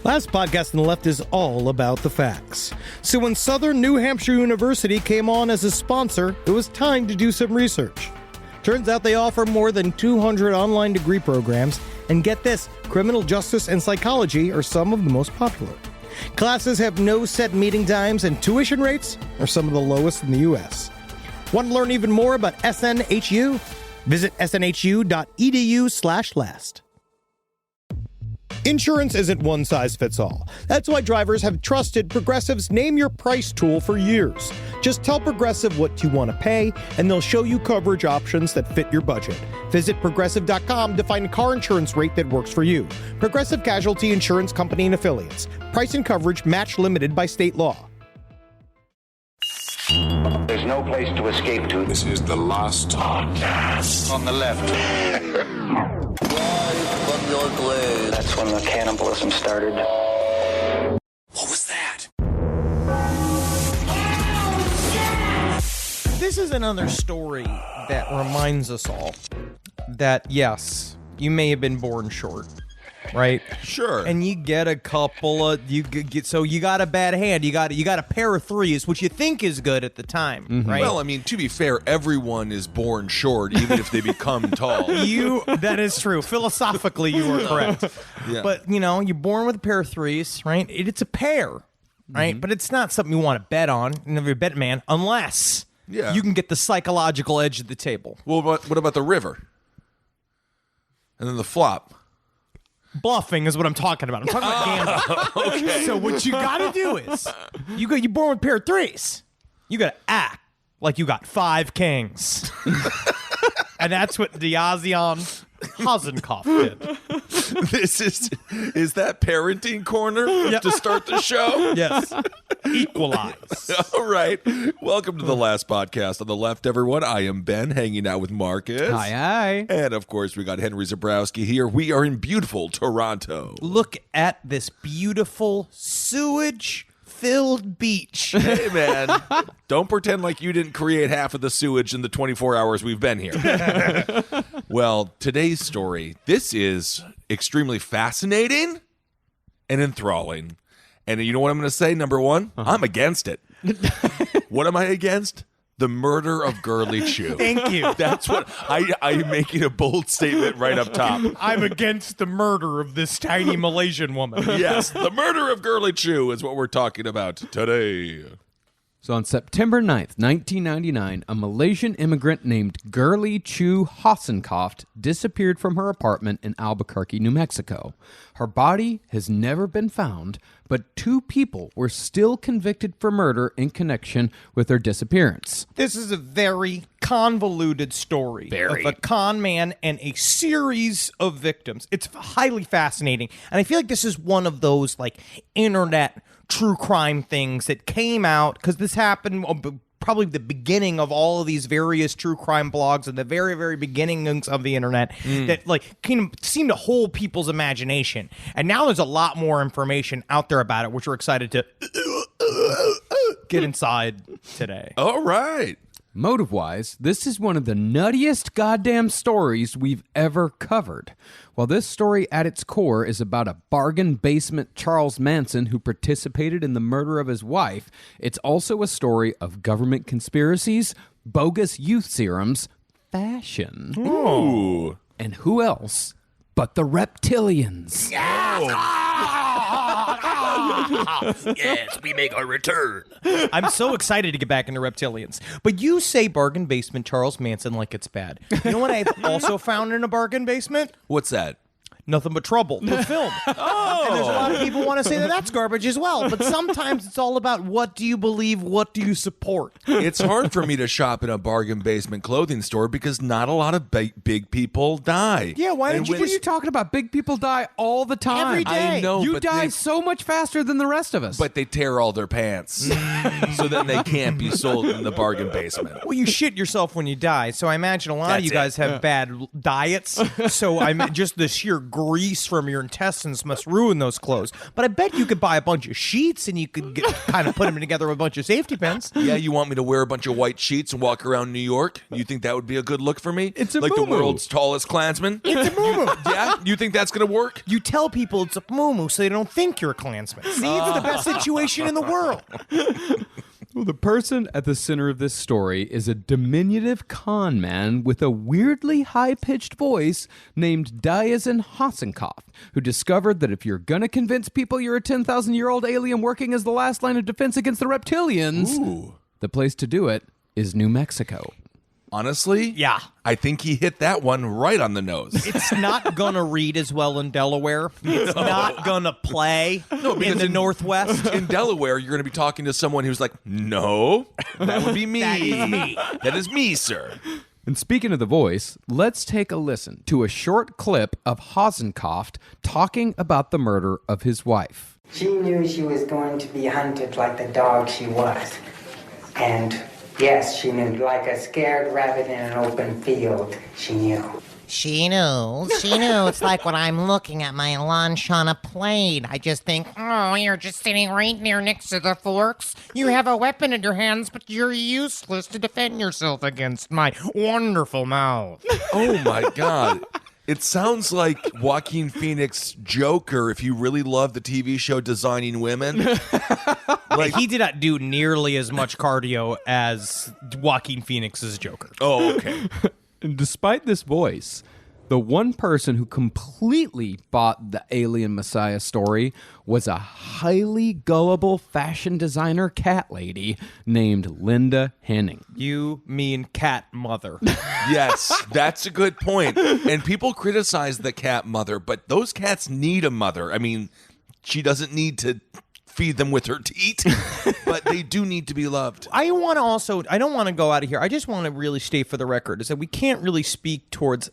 Last podcast on the left is all about the facts. So when Southern New Hampshire University came on as a sponsor, it was time to do some research. Turns out they offer more than 200 online degree programs, and get this, criminal justice and psychology are some of the most popular. Classes have no set meeting times, and tuition rates are some of the lowest in the U.S. Want to learn even more about SNHU? Visit snhu.edu/last. Insurance isn't one size fits all. That's why drivers have trusted Progressive's Name Your Price tool for years. Just tell Progressive what you want to pay, and they'll show you coverage options that fit your budget. Visit Progressive.com to find a car insurance rate that works for you. Progressive Casualty Insurance Company and Affiliates. Price and coverage match limited by state law. There's no place to escape to. This is the last podcast. On the left. From your grave. That's when the cannibalism started. What was that? This is another story that reminds us all that, yes, you may have been born short, right? Sure. And you get a couple of you got a bad hand. You got a pair of threes, which you think is good at the time, right? Well, I mean, to be fair, everyone is born short, even if they become tall. That is true. Philosophically, you are correct. Yeah. But you're born with a pair of threes, right? It's a pair, right? But it's not something you want to bet on. You never bet, man, unless you can get the psychological edge of the table. Well, what about the river? And then the flop. Bluffing is what I'm talking about. I'm talking about gambling. Okay. So what you got to do is you're born with a pair of threes. You got to act like you got 5 kings. And that's what Diazion Hossencofft did. This is that parenting corner to start the show? Yes. Equalize. All right. Welcome to the last podcast on the left, everyone. I am Ben, hanging out with Marcus. Hi. And, of course, we got Henry Zabrowski here. We are in beautiful Toronto. Look at this beautiful sewage-filled beach. Hey, man. Don't pretend like you didn't create half of the sewage in the 24 hours we've been here. Well, today's story, this is extremely fascinating and enthralling. And you know what I'm going to say? Number one, I'm against it. What am I against? The murder of Girly Chew. Thank you. That's what I'm making a bold statement right up top. I'm against the murder of this tiny Malaysian woman. Yes, the murder of Girly Chew is what we're talking about today. So on September 9th, 1999, a Malaysian immigrant named Girly Chew Hossencofft disappeared from her apartment in Albuquerque, New Mexico. Her body has never been found, but 2 people were still convicted for murder in connection with her disappearance. This is a very convoluted story of a con man and a series of victims. It's highly fascinating. And I feel like this is one of those internet true crime things that came out because this happened probably the beginning of all of these various true crime blogs and the very, very beginnings of the internet that kind of seem to hold people's imagination. And now there's a lot more information out there about it, which we're excited to get inside today. All right. Motive-wise, this is one of the nuttiest goddamn stories we've ever covered. While this story at its core is about a bargain basement Charles Manson who participated in the murder of his wife, it's also a story of government conspiracies, bogus youth serums, fashion. Ooh. And who else but the Reptilians? Yes, we make our return. I'm so excited to get back into Reptilians. But you say bargain basement Charles Manson like it's bad. You know what I've also found in a bargain basement? What's that? Nothing But Trouble, the film. And there's a lot of people want to say that that's garbage as well. But sometimes it's all about what do you believe, what do you support? It's hard for me to shop in a bargain basement clothing store because not a lot of big people die. Yeah, why And don't you What are you talking about? Big people die all the time. Every day. I know, You but die they- so much faster than the rest of us. But they tear all their pants, so then they can't be sold in the bargain basement. Well, you shit yourself when you die, so I imagine a lot of That's you guys have bad diets. So I'm just the sheer grease from your intestines must ruin those clothes. But I bet you could buy a bunch of sheets and you could kind of put them together with a bunch of safety pins. Yeah, you want me to wear a bunch of white sheets and walk around New York? You think that would be a good look for me? It's a like moo-moo. the world's tallest Klansman? It's a moo-moo. Yeah? You think that's going to work? You tell people it's a moo-moo so they don't think you're a Klansman. See, it's the best situation in the world. Well, the person at the center of this story is a diminutive con man with a weirdly high-pitched voice named Hossencofft, who discovered that if you're going to convince people you're a 10,000-year-old alien working as the last line of defense against the Reptilians, the place to do it is New Mexico. Honestly? Yeah. I think he hit that one right on the nose. It's not going to read as well in Delaware. It's not going to play in the Northwest. In Delaware, you're going to be talking to someone who's like, no, that would be me. That is me. That is me, sir. And speaking of the voice, let's take a listen to a short clip of Hossencofft talking about the murder of his wife. She knew she was going to be hunted like the dog she was. And yes, she knew, like a scared rabbit in an open field, she knew. She knew. It's like when I'm looking at my lunch on a plate. I just think, oh, you're just sitting right there next to the forks. You have a weapon in your hands, but you're useless to defend yourself against my wonderful mouth. Oh, my God. It sounds like Joaquin Phoenix Joker if you really love the TV show Designing Women. Like, he did not do nearly as much cardio as Joaquin Phoenix's Joker. Oh, okay. And despite this voice, the one person who completely bought the alien messiah story was a highly gullible fashion designer cat lady named Linda Henning. You mean cat mother. Yes, that's a good point. And people criticize the cat mother, but those cats need a mother. I mean, she doesn't need to feed them with her teat, but they do need to be loved. I don't want to go out of here. I just want to really state for the record is that we can't really speak towards,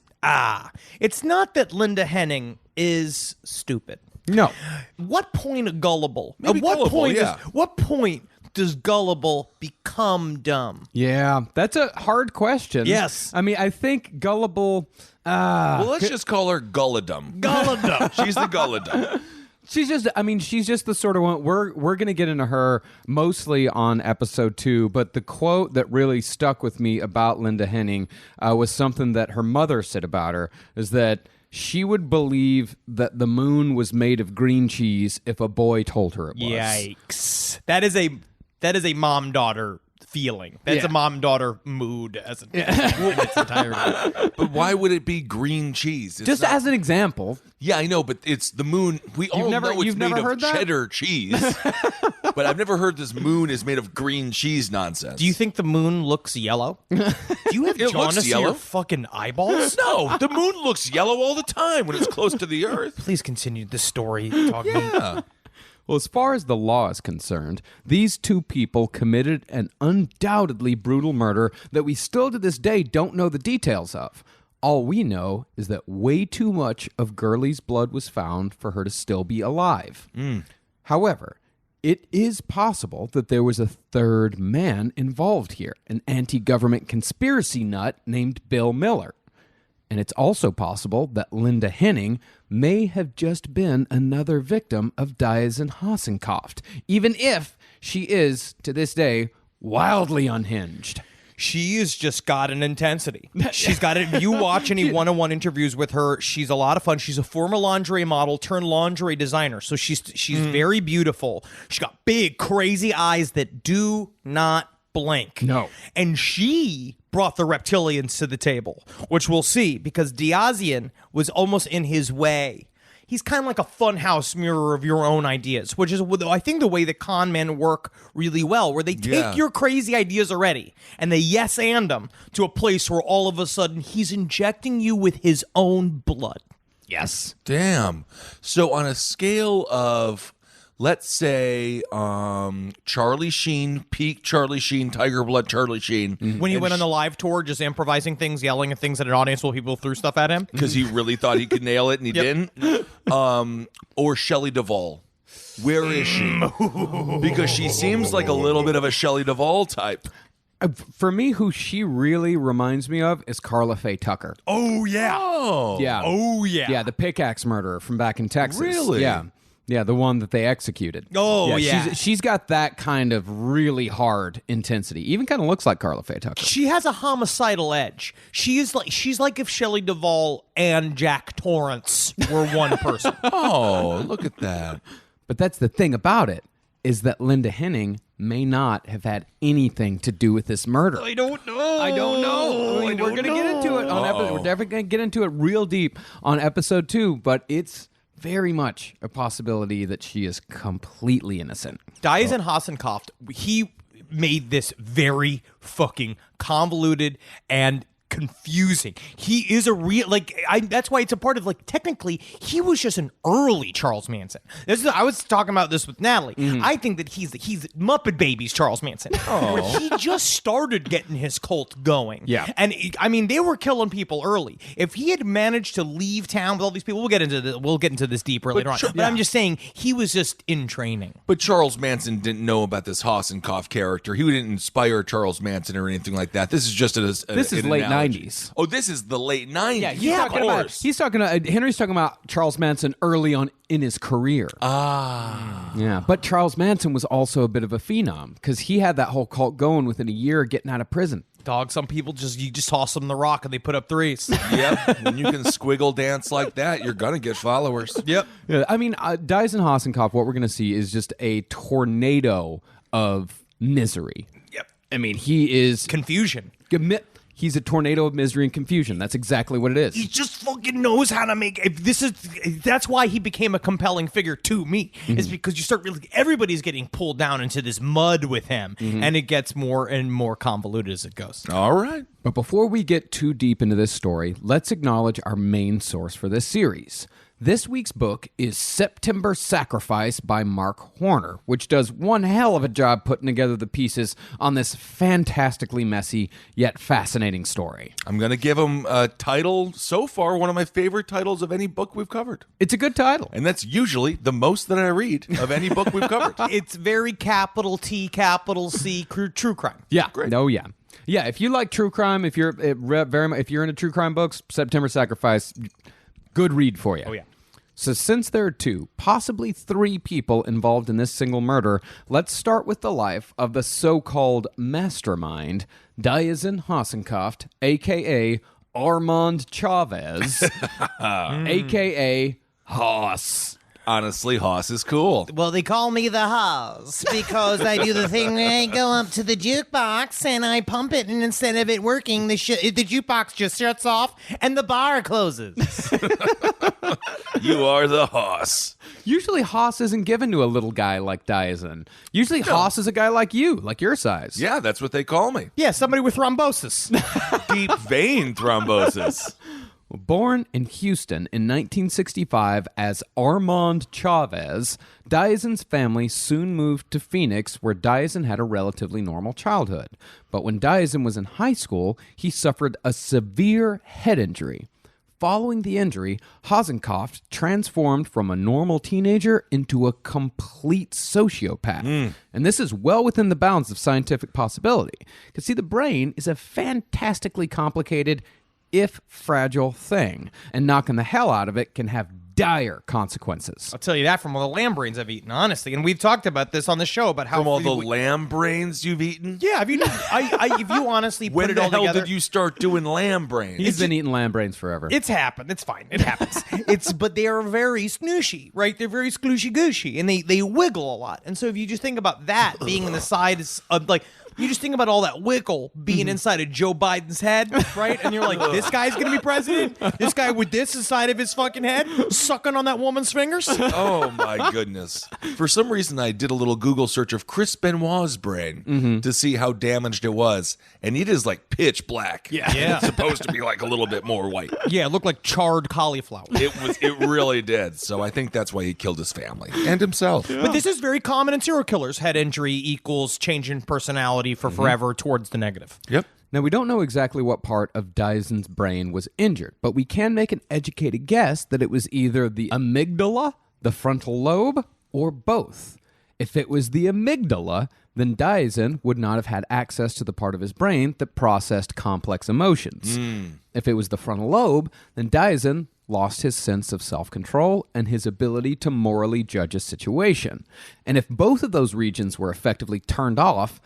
it's not that Linda Henning is stupid. No. What point of gullible? Maybe At what gullible, point yeah. what point does gullible become dumb? Yeah, that's a hard question. Yes. I mean, I think gullible... Well, let's just call her Gulladum. Gullible. She's the Gulladum. She's just the sort of one, we're going to get into her mostly on episode 2, but the quote that really stuck with me about Linda Henning was something that her mother said about her, is that she would believe that the moon was made of green cheese if a boy told her it was. Yikes. That is a mom-daughter feeling. That's a mom-daughter mood as in its entirety. But why would it be green cheese? It's Just not- as an example. Yeah, I know, but it's the moon. We all know it's you've made never of heard that? cheddar cheese. But I've never heard this moon is made of green cheese nonsense. Do you think the moon looks yellow? Do you have It looks jaundice in yellow. your fucking eyeballs? No, the moon looks yellow all the time when it's close to the Earth. Please continue the story. Talk me. Yeah. Well, as far as the law is concerned, these two people committed an undoubtedly brutal murder that we still to this day don't know the details of. All we know is that way too much of Girly's blood was found for her to still be alive. However, it is possible that there was a third man involved here, an anti-government conspiracy nut named Bill Miller. And it's also possible that Linda Henning may have just been another victim of Hossencofft, even if she is, to this day, wildly unhinged. She has just got an intensity. She's got it. If you watch any one-on-one interviews with her, she's a lot of fun. She's a former lingerie model turned lingerie designer. So she's very beautiful. She's got big, crazy eyes that do not blink. No. And she brought the Reptilians to the table, which we'll see, because Diazian was almost in his way. He's kind of like a funhouse mirror of your own ideas, which is, I think, the way that con men work really well, where they take your crazy ideas already and they yes and them to a place where all of a sudden he's injecting you with his own blood. Yes. Damn. So on a scale of, let's say, Charlie Sheen, peak Charlie Sheen, Tiger Blood Charlie Sheen. When he went on the live tour, just improvising things, yelling at things at an audience while people threw stuff at him. Because he really thought he could nail it and he didn't. Or Shelley Duvall. Where is she? Because she seems like a little bit of a Shelley Duvall type. For me, who she really reminds me of is Carla Faye Tucker. Oh, yeah. Oh. Yeah. Oh, yeah. Yeah, the pickaxe murderer from back in Texas. Really? Yeah. Yeah, the one that they executed. Oh, yeah. She's got that kind of really hard intensity. Even kind of looks like Carla Faye Tucker. She has a homicidal edge. She's like if Shelley Duvall and Jack Torrance were one person. Oh, look at that. But that's the thing about it, is that Linda Henning may not have had anything to do with this murder. I don't know. I don't know. We're going to get into it on episode. We're definitely going to get into it real deep on episode 2, but it's very much a possibility that she is completely innocent. Diazin Hossencofft, he made this very fucking convoluted and confusing. He is a real, that's why it's a part of, technically, he was just an early Charles Manson. I was talking about this with Natalie. I think that he's Muppet Babies Charles Manson. Where he just started getting his cult going. Yeah. And, they were killing people early. If he had managed to leave town with all these people, we'll get into this deeper later on. But I'm just saying, he was just in training. But Charles Manson didn't know about this Hossencofft character. He didn't inspire Charles Manson or anything like that. This is just this is late 90s. Oh, this is the late 90s. Henry's talking about Charles Manson early on in his career. Yeah, but Charles Manson was also a bit of a phenom because he had that whole cult going within a year of getting out of prison. Dog, some people you just toss them the rock and they put up threes. Yep. When you can squiggle dance like that, you're going to get followers. Yep. Yeah, Diazin Hossencofft, what we're going to see is just a tornado of misery. Yep. He is Confusion. He's a tornado of misery and confusion. That's exactly what it is. He just fucking knows how to make. That's why he became a compelling figure to me. Is because you start really, everybody's getting pulled down into this mud with him, and it gets more and more convoluted as it goes. All right. But before we get too deep into this story, let's acknowledge our main source for this series. This week's book is September Sacrifice by Mark Horner, which does one hell of a job putting together the pieces on this fantastically messy yet fascinating story. I'm going to give him a title, so far, one of my favorite titles of any book we've covered. It's a good title. And that's usually the most that I read of any book we've covered. It's very capital T, capital C, true crime. Yeah. Great. Oh, yeah. Yeah, if you like true crime, if you're into true crime books, September Sacrifice, good read for you. Oh, yeah. So since there are 2, possibly 3 people involved in this single murder, let's start with the life of the so-called mastermind, Diazin Hossencofft, a.k.a. Armand Chavez, a.k.a. Hoss. Honestly, Hoss is cool. Well, they call me the Hoss because I do the thing where I go up to the jukebox and I pump it, and instead of it working, the jukebox just shuts off and the bar closes. You are the Hoss. Usually Hoss isn't given to a little guy like Diazin. Usually Hoss is a guy like you, like your size. Yeah, that's what they call me. Yeah, somebody with thrombosis. Deep vein thrombosis. Born in Houston in 1965 as Armand Chavez, Diazin's family soon moved to Phoenix, where Diazin had a relatively normal childhood. But when Diazin was in high school, he suffered a severe head injury. Following the injury, Hossencofft transformed from a normal teenager into a complete sociopath. And this is well within the bounds of scientific possibility. Because, see, the brain is a fantastically complicated, if fragile thing, and knocking the hell out of it can have dire consequences. I'll tell you that from all the lamb brains I've eaten, honestly. And we've talked about this on the show about how From all the lamb brains you've eaten? Yeah, if you honestly When put it the all hell together, did you start doing lamb brains? He's been eating lamb brains forever. it's happened. It's fine. It happens. But they are very snooshy, right? They're very sklooshy gooshy, and they wiggle a lot. And so if you just think about that being in the sides of you just think about all that wiggle being inside of Joe Biden's head, right? And you're like, this guy's going to be president? This guy with this inside of his fucking head sucking on that woman's fingers? Oh, my goodness. For some reason, I did a little Google search of Chris Benoit's brain to see how damaged it was. And it is like pitch black. Yeah. It's supposed to be like a little bit more white. Yeah, it looked like charred cauliflower. It really did. So I think that's why he killed his family and himself. But this is very common in serial killers. Head injury equals change in personality for forever towards the negative. Yep. Now, we don't know exactly what part of Diazin's brain was injured, but we can make an educated guess that it was either the amygdala, the frontal lobe, or both. If it was the amygdala, then Diazin would not have had access to the part of his brain that processed complex emotions. If it was the frontal lobe, then Diazin lost his sense of self-control and his ability to morally judge a situation. And if both of those regions were effectively turned off,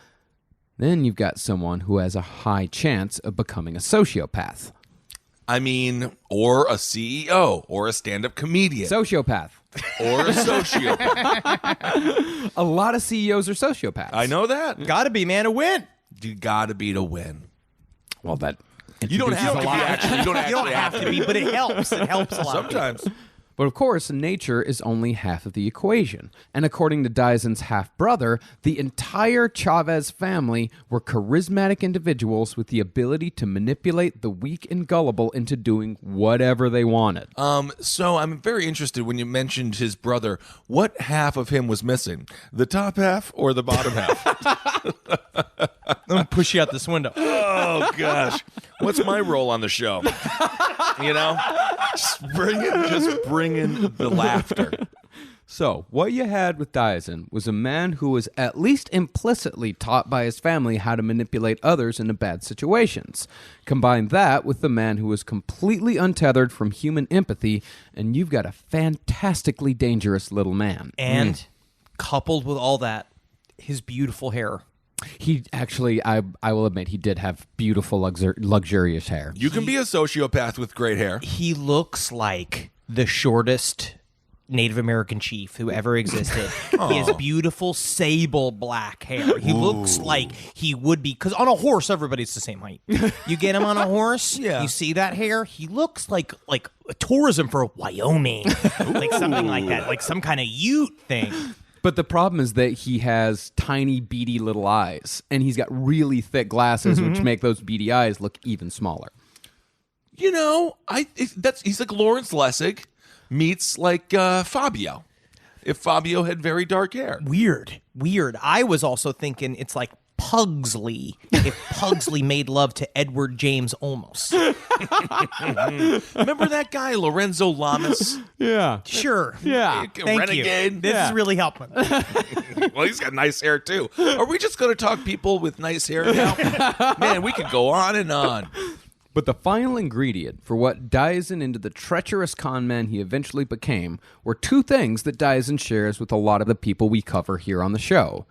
then you've got someone who has a high chance of becoming a sociopath. I mean, or a CEO, or a stand-up comedian. Sociopath. Or a sociopath. A lot of CEOs are sociopaths. I know that. Gotta be, man, to win. You gotta be to win. Well, that... You don't have to be, actually. You don't You don't have to be, but it helps. It helps a lot. Sometimes. But of course, nature is only half of the equation. And according to Diazin's half-brother, the entire Chavez family were charismatic individuals with the ability to manipulate the weak and gullible into doing whatever they wanted. So I'm very interested when you mentioned his brother. What half of him was missing? The top half or the bottom half? I'm gonna push you out this window. Oh, gosh. What's my role on the show? You know? Just bring in the laughter. So, what you had with Diazin was a man who was at least implicitly taught by his family how to manipulate others into bad situations. Combine that with the man who was completely untethered from human empathy, and you've got a fantastically dangerous little man. And coupled with all that, his beautiful hair. He actually, I will admit, he did have beautiful, luxurious hair. You can be a sociopath with great hair. He looks like the shortest Native American chief who ever existed. He has beautiful sable black hair. He looks like he would be, because on a horse, everybody's the same height. You get him on a horse, you see that hair, he looks like a tourism for Wyoming. Like something like that, like some kind of ute thing. But the problem is that he has tiny, beady little eyes, and he's got really thick glasses, which make those beady eyes look even smaller. You know, he's like Lawrence Lessig meets like Fabio. If Fabio had very dark hair. Weird. I was also thinking it's like Pugsley if Pugsley made love to Edward James Olmos. Remember that guy, Lorenzo Lamas? Yeah. Sure. Yeah. Thank Renegade. you. This is really helping. Well, he's got nice hair, too. Are we just going to talk people with nice hair now? Man, we could go on and on. But the final ingredient for what Diazin into the treacherous con man he eventually became were two things that Diazin shares with a lot of the people we cover here on the show.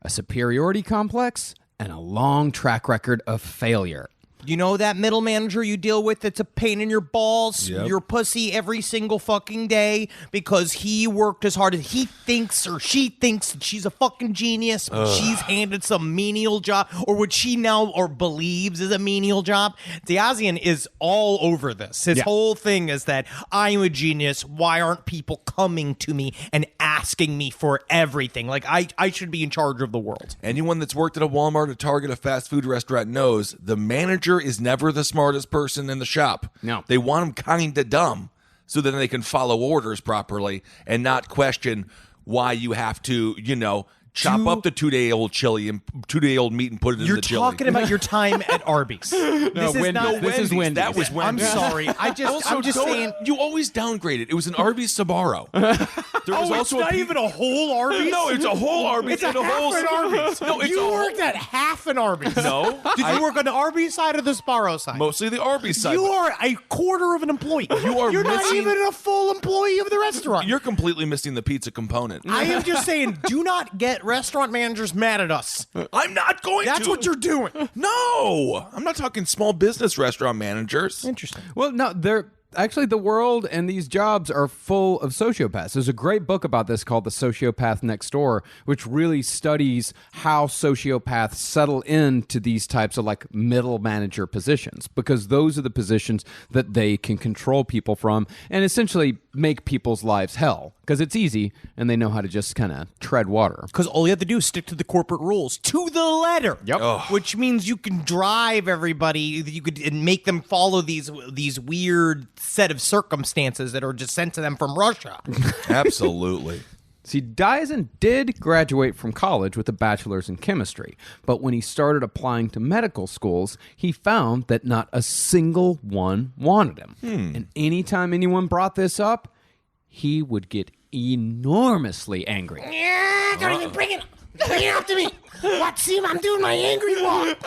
A superiority complex and a long track record of failure. You know that middle manager you deal with that's a pain in your balls, your pussy every single fucking day because he worked as hard as he thinks or she thinks that she's a fucking genius, but she's handed some menial job, or what she now or believes is a menial job. Diazin is all over this. His whole thing is that I'm a genius. Why aren't people coming to me and asking me for everything? Like I should be in charge of the world. Anyone that's worked at a Walmart, a Target, a fast food restaurant knows the manager is never the smartest person in the shop. No. They want him kind of dumb so that they can follow orders properly and not question why you have to, chop up the 2-day-old chili and 2-day-old meat and put it in the chili. You're talking about your time at Arby's. This is Wendy's. That was Wendy's. I'm sorry. I'm just saying. You always downgrade it. It was an Arby's Sbarro. There was also not even a whole Arby's? No, it's a whole Arby's. It's a half an Arby's. No, it's you worked at half an Arby's. No. Did you work on the Arby's side or the Sbarro side? Mostly the Arby's side. You are a quarter of an employee. You're not even a full employee of the restaurant. You're completely missing the pizza component. I am just saying, do not get restaurant managers mad at us. I'm not going to. That's what you're doing. No. I'm not talking small business restaurant managers. Interesting. Well, no, actually, the world and these jobs are full of sociopaths. There's a great book about this called The Sociopath Next Door, which really studies how sociopaths settle into these types of like middle manager positions, because those are the positions that they can control people from and essentially make people's lives hell, because it's easy and they know how to just kind of tread water. Because all you have to do is stick to the corporate rules to the letter. Yep. Which means you can drive everybody. You could and make them follow these weird set of circumstances that are just sent to them from Russia. Absolutely. See, Diazin did graduate from college with a bachelor's in chemistry, but when he started applying to medical schools, he found that not a single one wanted him. And anytime anyone brought this up, he would get enormously angry. Yeah, don't even bring it. Bring it after me. Watch, see, I'm doing my angry walk.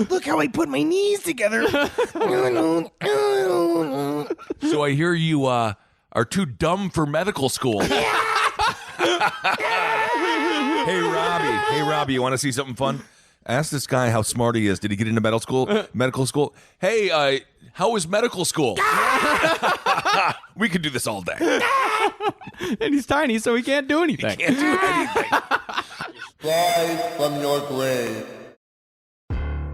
Look how I put my knees together. So I hear you are too dumb for medical school. Hey, Robbie, you want to see something fun? Ask this guy how smart he is. Did he get into medical school? Hey, how was medical school? We could do this all day. And he's tiny, so he can't do anything. Can't do anything. Rise from your grave.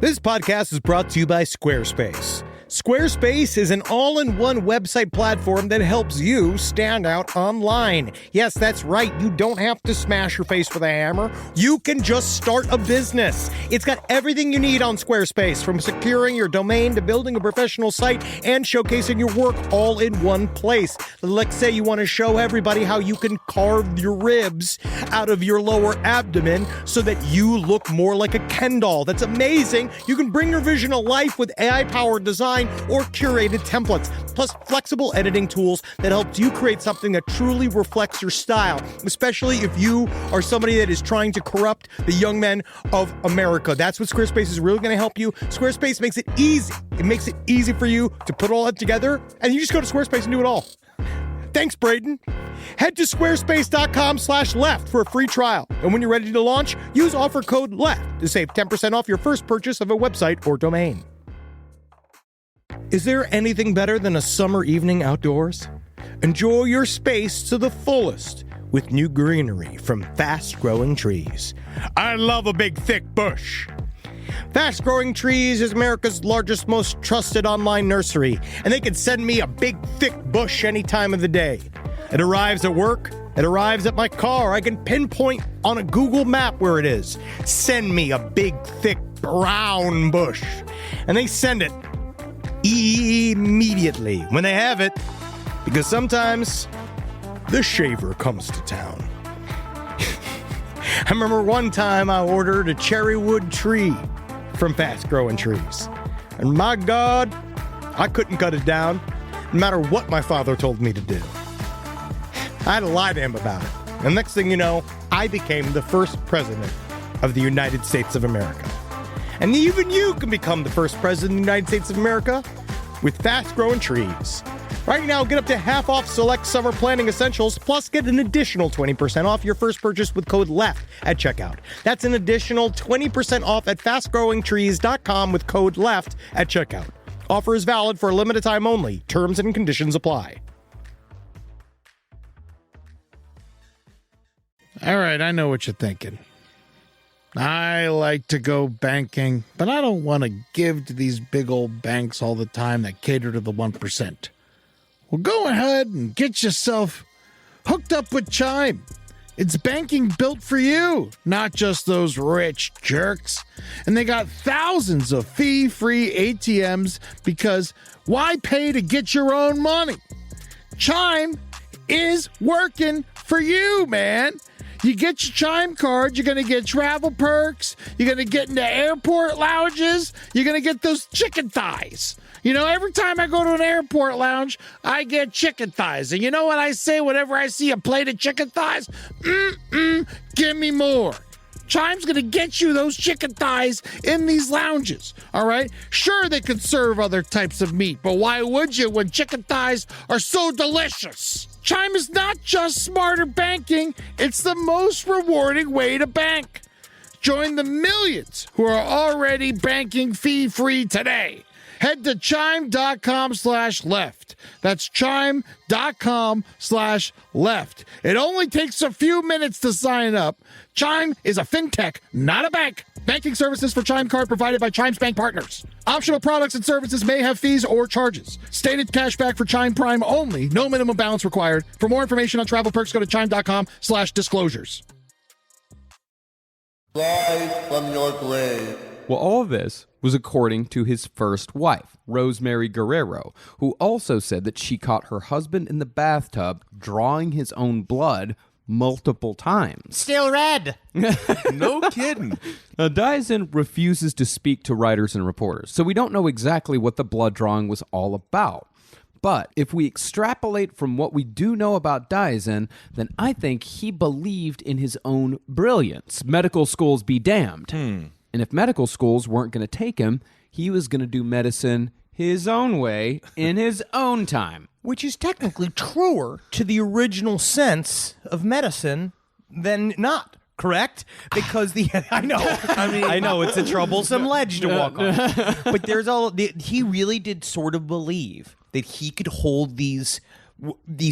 This podcast is brought to you by Squarespace. Squarespace is an all-in-one website platform that helps you stand out online. Yes, that's right. You don't have to smash your face with a hammer. You can just start a business. It's got everything you need on Squarespace, from securing your domain to building a professional site and showcasing your work all in one place. Let's say you want to show everybody how you can carve your ribs out of your lower abdomen so that you look more like a Ken doll. That's amazing. You can bring your vision to life with AI-powered design or curated templates, plus flexible editing tools that helps you create something that truly reflects your style, especially if you are somebody that is trying to corrupt the young men of America. That's what Squarespace is really going to help you. Squarespace makes it easy. It makes it easy for you to put all that together, and you just go to Squarespace and do it all. Thanks, Braden. Head to squarespace.com/left for a free trial. And when you're ready to launch, use offer code LEFT to save 10% off your first purchase of a website or domain. Is there anything better than a summer evening outdoors? Enjoy your space to the fullest with new greenery from Fast Growing Trees. I love a big, thick bush. Fast Growing Trees is America's largest, most trusted online nursery, and they can send me a big, thick bush any time of the day. It arrives at work. It arrives at my car. I can pinpoint on a Google map where it is. Send me a big, thick, brown bush. And they send it immediately when they have it, because sometimes the shaver comes to town. I remember one time I ordered a cherry wood tree from Fast Growing Trees, and my God, I couldn't cut it down no matter what my father told me to do. I had to lie to him about it, and next thing you know, I became the first president of the United States of America. And even you can become the first president of the United States of America with Fast Growing Trees. Right now, get up to half off select summer planting essentials, plus get an additional 20% off your first purchase with code LEFT at checkout. That's an additional 20% off at fastgrowingtrees.com with code LEFT at checkout. Offer is valid for a limited time only. Terms and conditions apply. All right, I know what you're thinking. I like to go banking, but I don't want to give to these big old banks all the time that cater to the 1%. Well, go ahead and get yourself hooked up with Chime. It's banking built for you, not just those rich jerks. And they got thousands of fee-free ATMs, because why pay to get your own money? Chime is working for you, man. You get your Chime card, you're going to get travel perks, you're going to get into airport lounges, you're going to get those chicken thighs. You know, every time I go to an airport lounge, I get chicken thighs. And you know what I say whenever I see a plate of chicken thighs? Give me more. Chime's going to get you those chicken thighs in these lounges, all right? Sure, they could serve other types of meat, but why would you when chicken thighs are so delicious? Chime is not just smarter banking, it's the most rewarding way to bank. Join the millions who are already banking fee-free today. Head to chime.com/left. That's chime.com/left. It only takes a few minutes to sign up. Chime is a fintech, not a bank. Banking services for Chime Card provided by Chime's bank partners. Optional products and services may have fees or charges. Stated cashback for Chime Prime only. No minimum balance required. For more information on travel perks, go to chime.com/disclosures. Rise from your grave. Well, all of this was according to his first wife, Rosemary Guerrero, who also said that she caught her husband in the bathtub drawing his own blood multiple times. Still red. No kidding. Now, Diazin refuses to speak to writers and reporters, so we don't know exactly what the blood drawing was all about. But if we extrapolate from what we do know about Diazin, then I think he believed in his own brilliance. Medical schools be damned. And if medical schools weren't going to take him, he was going to do medicine his own way in his own time. Which is technically truer to the original sense of medicine than not. Correct? Because I know it's a troublesome ledge to walk on. But he really did sort of believe that he could hold these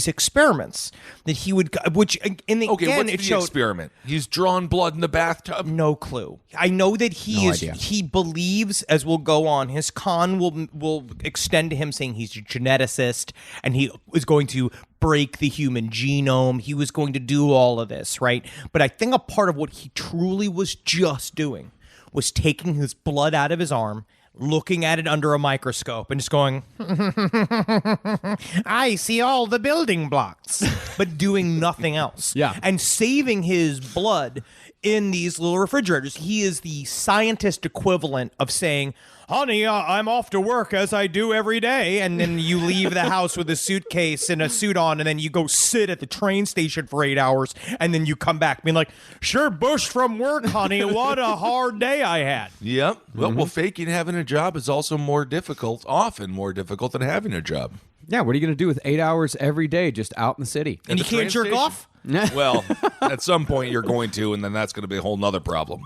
experiments that he would, which in the Okay, again, what's it the showed experiment? He's drawn blood in the bathtub? no clue. I know that he believes, as we'll go on, his con will extend to him saying he's a geneticist and he is going to break the human genome. He was going to do all of this, right? But I think a part of what he truly was just doing was taking his blood out of his arm, looking at it under a microscope and just going, I see all the building blocks, but doing nothing else. Yeah. And saving his blood in these little refrigerators. He is the scientist equivalent of saying, honey, I'm off to work as I do every day. And then you leave the house with a suitcase and a suit on, and then you go sit at the train station for 8 hours, and then you come back being like, sure, bush from work, honey. What a hard day I had. Yep. Well, faking having a job is also often more difficult than having a job. Yeah, what are you going to do with 8 hours every day just out in the city? And you can't jerk off? Well, at some point you're going to, and then that's going to be a whole nother problem.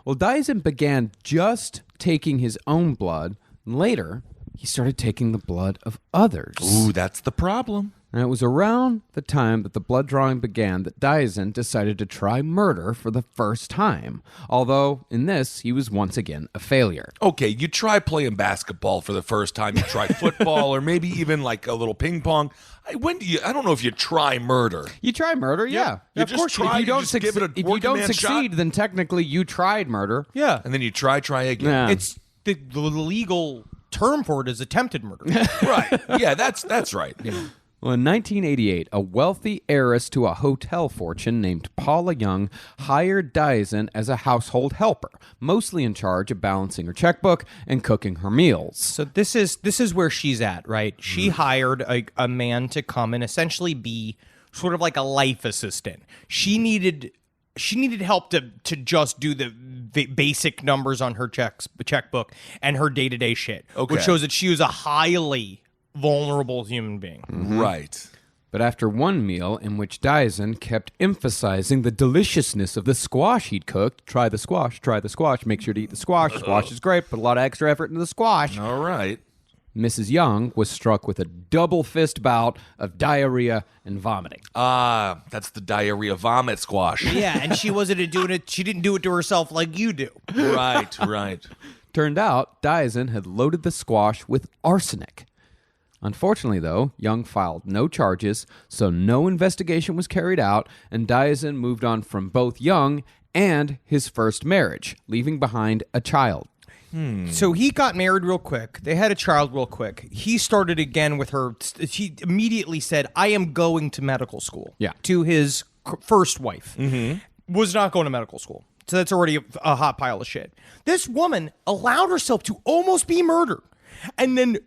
Well, Diazin began just taking his own blood. Later, he started taking the blood of others. Ooh, that's the problem. And it was around the time that the blood drawing began that Diazin decided to try murder for the first time. Although, in this, he was once again a failure. Okay, you try playing basketball for the first time. You try football or maybe even like a little ping pong. I don't know if you try murder. You try murder, yeah. You Of just course, try, if you don't, just give it a if you working don't man succeed, shot. then technically you tried murder. Yeah. And then you try again. Yeah. It's the legal term for it is attempted murder. Right. Yeah, that's right. Well, in 1988, a wealthy heiress to a hotel fortune named Paula Young hired Diazin as a household helper, mostly in charge of balancing her checkbook and cooking her meals. So this is where she's at, right? She hired a man to come and essentially be sort of like a life assistant. She needed help to just do the basic numbers on her checkbook and her day-to-day shit, which shows that she was a highly vulnerable human being. Right. But after one meal in which Diazin kept emphasizing the deliciousness of the squash he'd cooked, try the squash, make sure to eat the squash. Squash is great, put a lot of extra effort into the squash. All right. Mrs. Young was struck with a double fist bout of diarrhea and vomiting. That's the diarrhea vomit squash. Yeah, and she wasn't doing it. She didn't do it to herself like you do. Right. Turned out, Diazin had loaded the squash with arsenic. Unfortunately, though, Young filed no charges, so no investigation was carried out, and Diazin moved on from both Young and his first marriage, leaving behind a child. So he got married real quick. They had a child real quick. He started again with her. He immediately said, I am going to medical school. Yeah. To his first wife. Was not going to medical school. So that's already a hot pile of shit. This woman allowed herself to almost be murdered. And then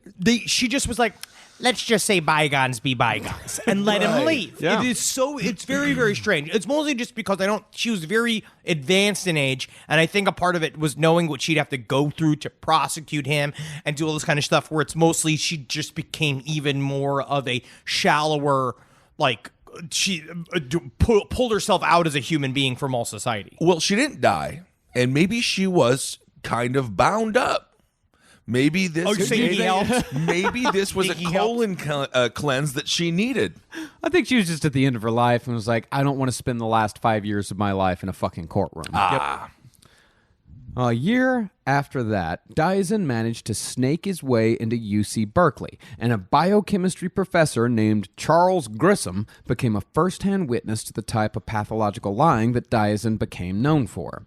she just was like, let's just say bygones be bygones and let him leave. Yeah. It's very, very strange. It's mostly just because she was very advanced in age. And I think a part of it was knowing what she'd have to go through to prosecute him and do all this kind of stuff where it's mostly she just became even more of a shallower, like she pulled herself out as a human being from all society. Well, she didn't die, and maybe she was kind of bound up. Maybe this. Maybe this was a colon cleanse that she needed. I think she was just at the end of her life and was like, I don't want to spend the last 5 years of my life in a fucking courtroom. A year after that, Diazin managed to snake his way into UC Berkeley, and a biochemistry professor named Charles Grissom became a first-hand witness to the type of pathological lying that Diazin became known for.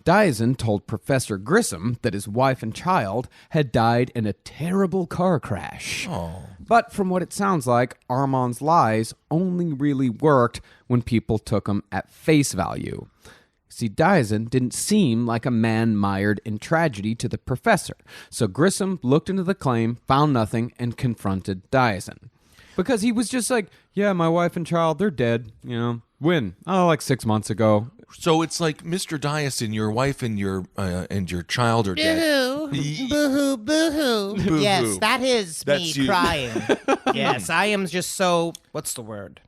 Diazin told Professor Grissom that his wife and child had died in a terrible car crash. But from what it sounds like, Armand's lies only really worked when people took them at face value. See, Diazin didn't seem like a man mired in tragedy to the professor, so Grissom looked into the claim, found nothing, and confronted Diazin. Because he was just like, yeah, my wife and child, they're dead, When? Oh, like 6 months ago. So it's like, Mr. Diazin, your wife and your child are dead. Boo-hoo, boo-hoo. Boo-hoo. Yes, that is That's me you. crying. Yes, I am just so, what's the word?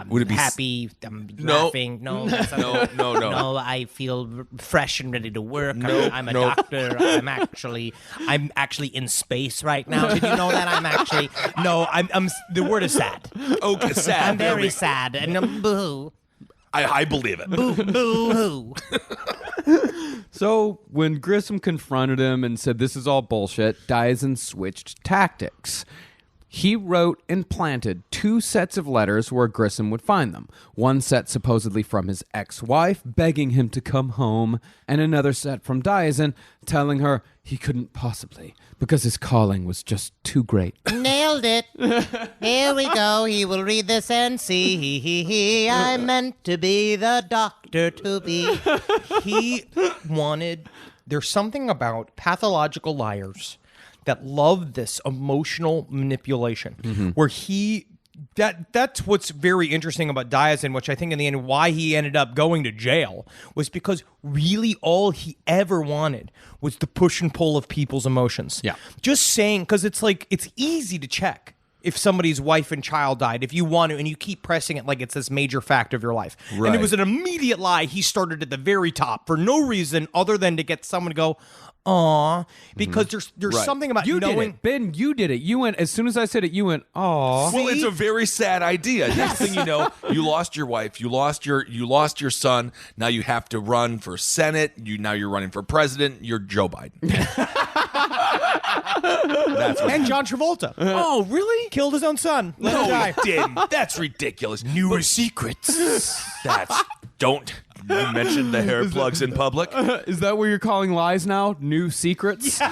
Would it be happy, I'm No. laughing. No, that's not No. No, I feel fresh and ready to work. No, I'm a no. doctor. I'm actually in space right now. Did you know that? I'm the word is sad. Okay, sad. I'm very sad and boo-hoo. I believe it. Boo-hoo. So when Grissom confronted him and said this is all bullshit, Diazin switched tactics. He wrote and planted 2 sets of letters where Grissom would find them. One set supposedly from his ex-wife, begging him to come home, and another set from Diazin, telling her he couldn't possibly, because his calling was just too great. Nailed it. Here we go. He will read this and see. I meant to be the doctor to be. There's something about pathological liars that love this emotional manipulation, where that's what's very interesting about Diazin, which I think in the end why he ended up going to jail was because really all he ever wanted was the push and pull of people's emotions. Yeah. Just saying, because it's like, it's easy to check if somebody's wife and child died, if you want to, and you keep pressing it like it's this major fact of your life. Right. And it was an immediate lie. He started at the very top for no reason other than to get someone to go, aw, because there's Right. something about You knowing. did it. Ben, you did it. You went, as soon as I said it, you went, aw. Well, it's a very sad idea. Next thing you know, you lost your wife, you lost your son. Now you have to run for Senate. Now you're running for president. You're Joe Biden. That's what. And John Travolta. Oh, really? Killed his own son. Let him No, die. he didn't. That's ridiculous. Newer secrets. Don't. You mentioned the hair plugs in public. Is that what you're calling lies now? New secrets? So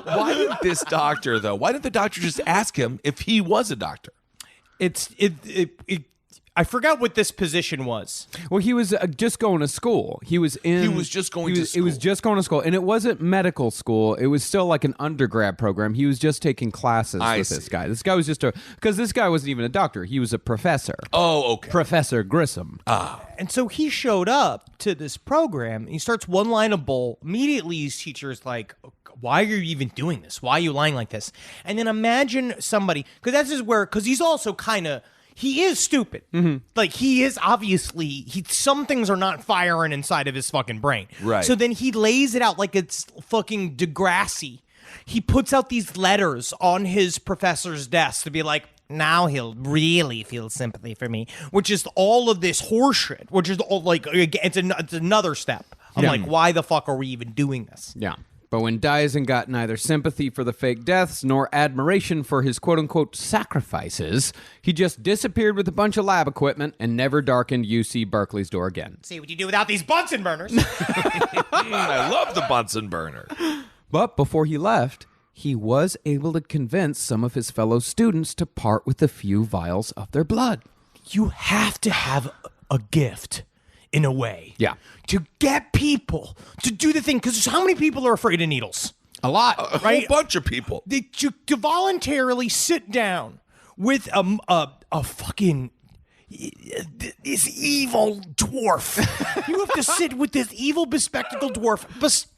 why didn't this doctor, though? Why didn't the doctor just ask him if he was a doctor? I forgot what this position was. Well, he was just going to school. He was just going to It was school. just going to school, and it wasn't medical school. It was still like an undergrad program. He was just taking classes with this guy. This guy was because this guy wasn't even a doctor. He was a professor. Oh, okay. Professor Grissom. And so he showed up to this program. He starts one line of bull. Immediately, his teacher's like, why are you even doing this? Why are you lying like this? And then imagine somebody, because he's also kind of, he is stupid. Like, he is obviously, some things are not firing inside of his fucking brain. Right. So then he lays it out like it's fucking Degrassi. He puts out these letters on his professor's desk to be like, now he'll really feel sympathy for me, which is all of this horseshit, which is all like, it's another step. I'm Yeah. like, why the fuck are we even doing this? Yeah. But when Diazin got neither sympathy for the fake deaths nor admiration for his quote-unquote sacrifices, he just disappeared with a bunch of lab equipment and never darkened UC Berkeley's door again. See what you do without these Bunsen burners. I love the Bunsen burner. But before he left, he was able to convince some of his fellow students to part with a few vials of their blood. You have to have a gift, in a way. Yeah. To get people to do the thing. Because how many people are afraid of needles? A lot. A Right? whole bunch of people. To voluntarily sit down with a fucking this evil dwarf. You have to sit with this evil bespectacled dwarf,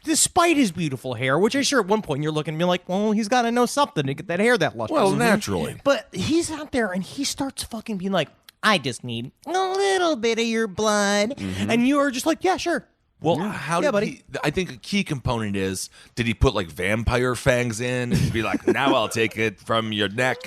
despite his beautiful hair. Which I'm sure at one point you're looking at me like, well, he's got to know something to get that hair that luscious. Well, naturally. But he's out there and he starts fucking being like, I just need a little bit of your blood, and you are just like, yeah, sure. Well, how Yeah, did buddy. he? I think a key component is, did he put like vampire fangs in and be like, now I'll take it from your neck?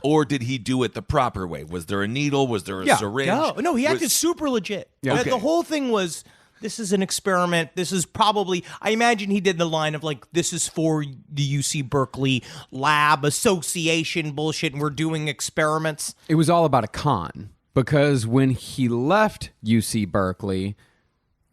Or did he do it the proper way? Was there a needle? Was there a syringe? No, he acted Was- super legit. Yeah. Okay. The whole thing was, this is an experiment. This is probably, I imagine he did the line of like, this is for the UC Berkeley Lab Association bullshit, and we're doing experiments. It was all about a con, because when he left UC Berkeley,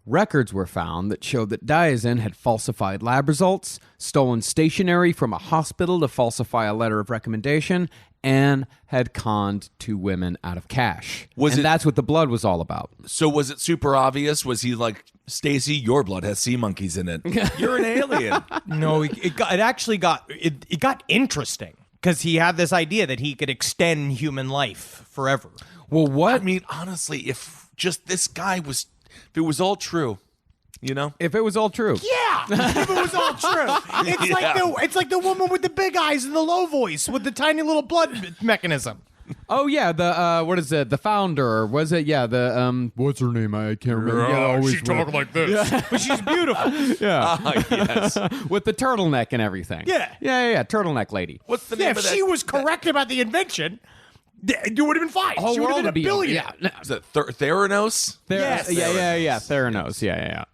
records were found that showed that Diazin had falsified lab results, stolen stationery from a hospital to falsify a letter of recommendation, and had conned 2 women out of cash. Was it- that's what the blood was all about. So was it super obvious? Was he like, Stacy, your blood has sea monkeys in it. You're an alien. No, it got interesting because he had this idea that he could extend human life forever. Well, what? I mean, honestly, if just this guy was, if it was all true, you know? If it was all true. Yeah, if it was all true. It's like the woman with the big eyes and the low voice with the tiny little blood mechanism. Oh yeah, the what is it? The founder, was it? Yeah, the what's her name? I can't remember. Yeah, always she talked like this, but she's beautiful. Yeah, Yes. with the turtleneck and everything. Yeah, turtleneck lady. What's the name If of that? she was correct about the invention, you would have been fine. Whole She would world have would been a be billionaire. yeah. Is it Theranos? Yes. Yeah. Theranos. Yeah.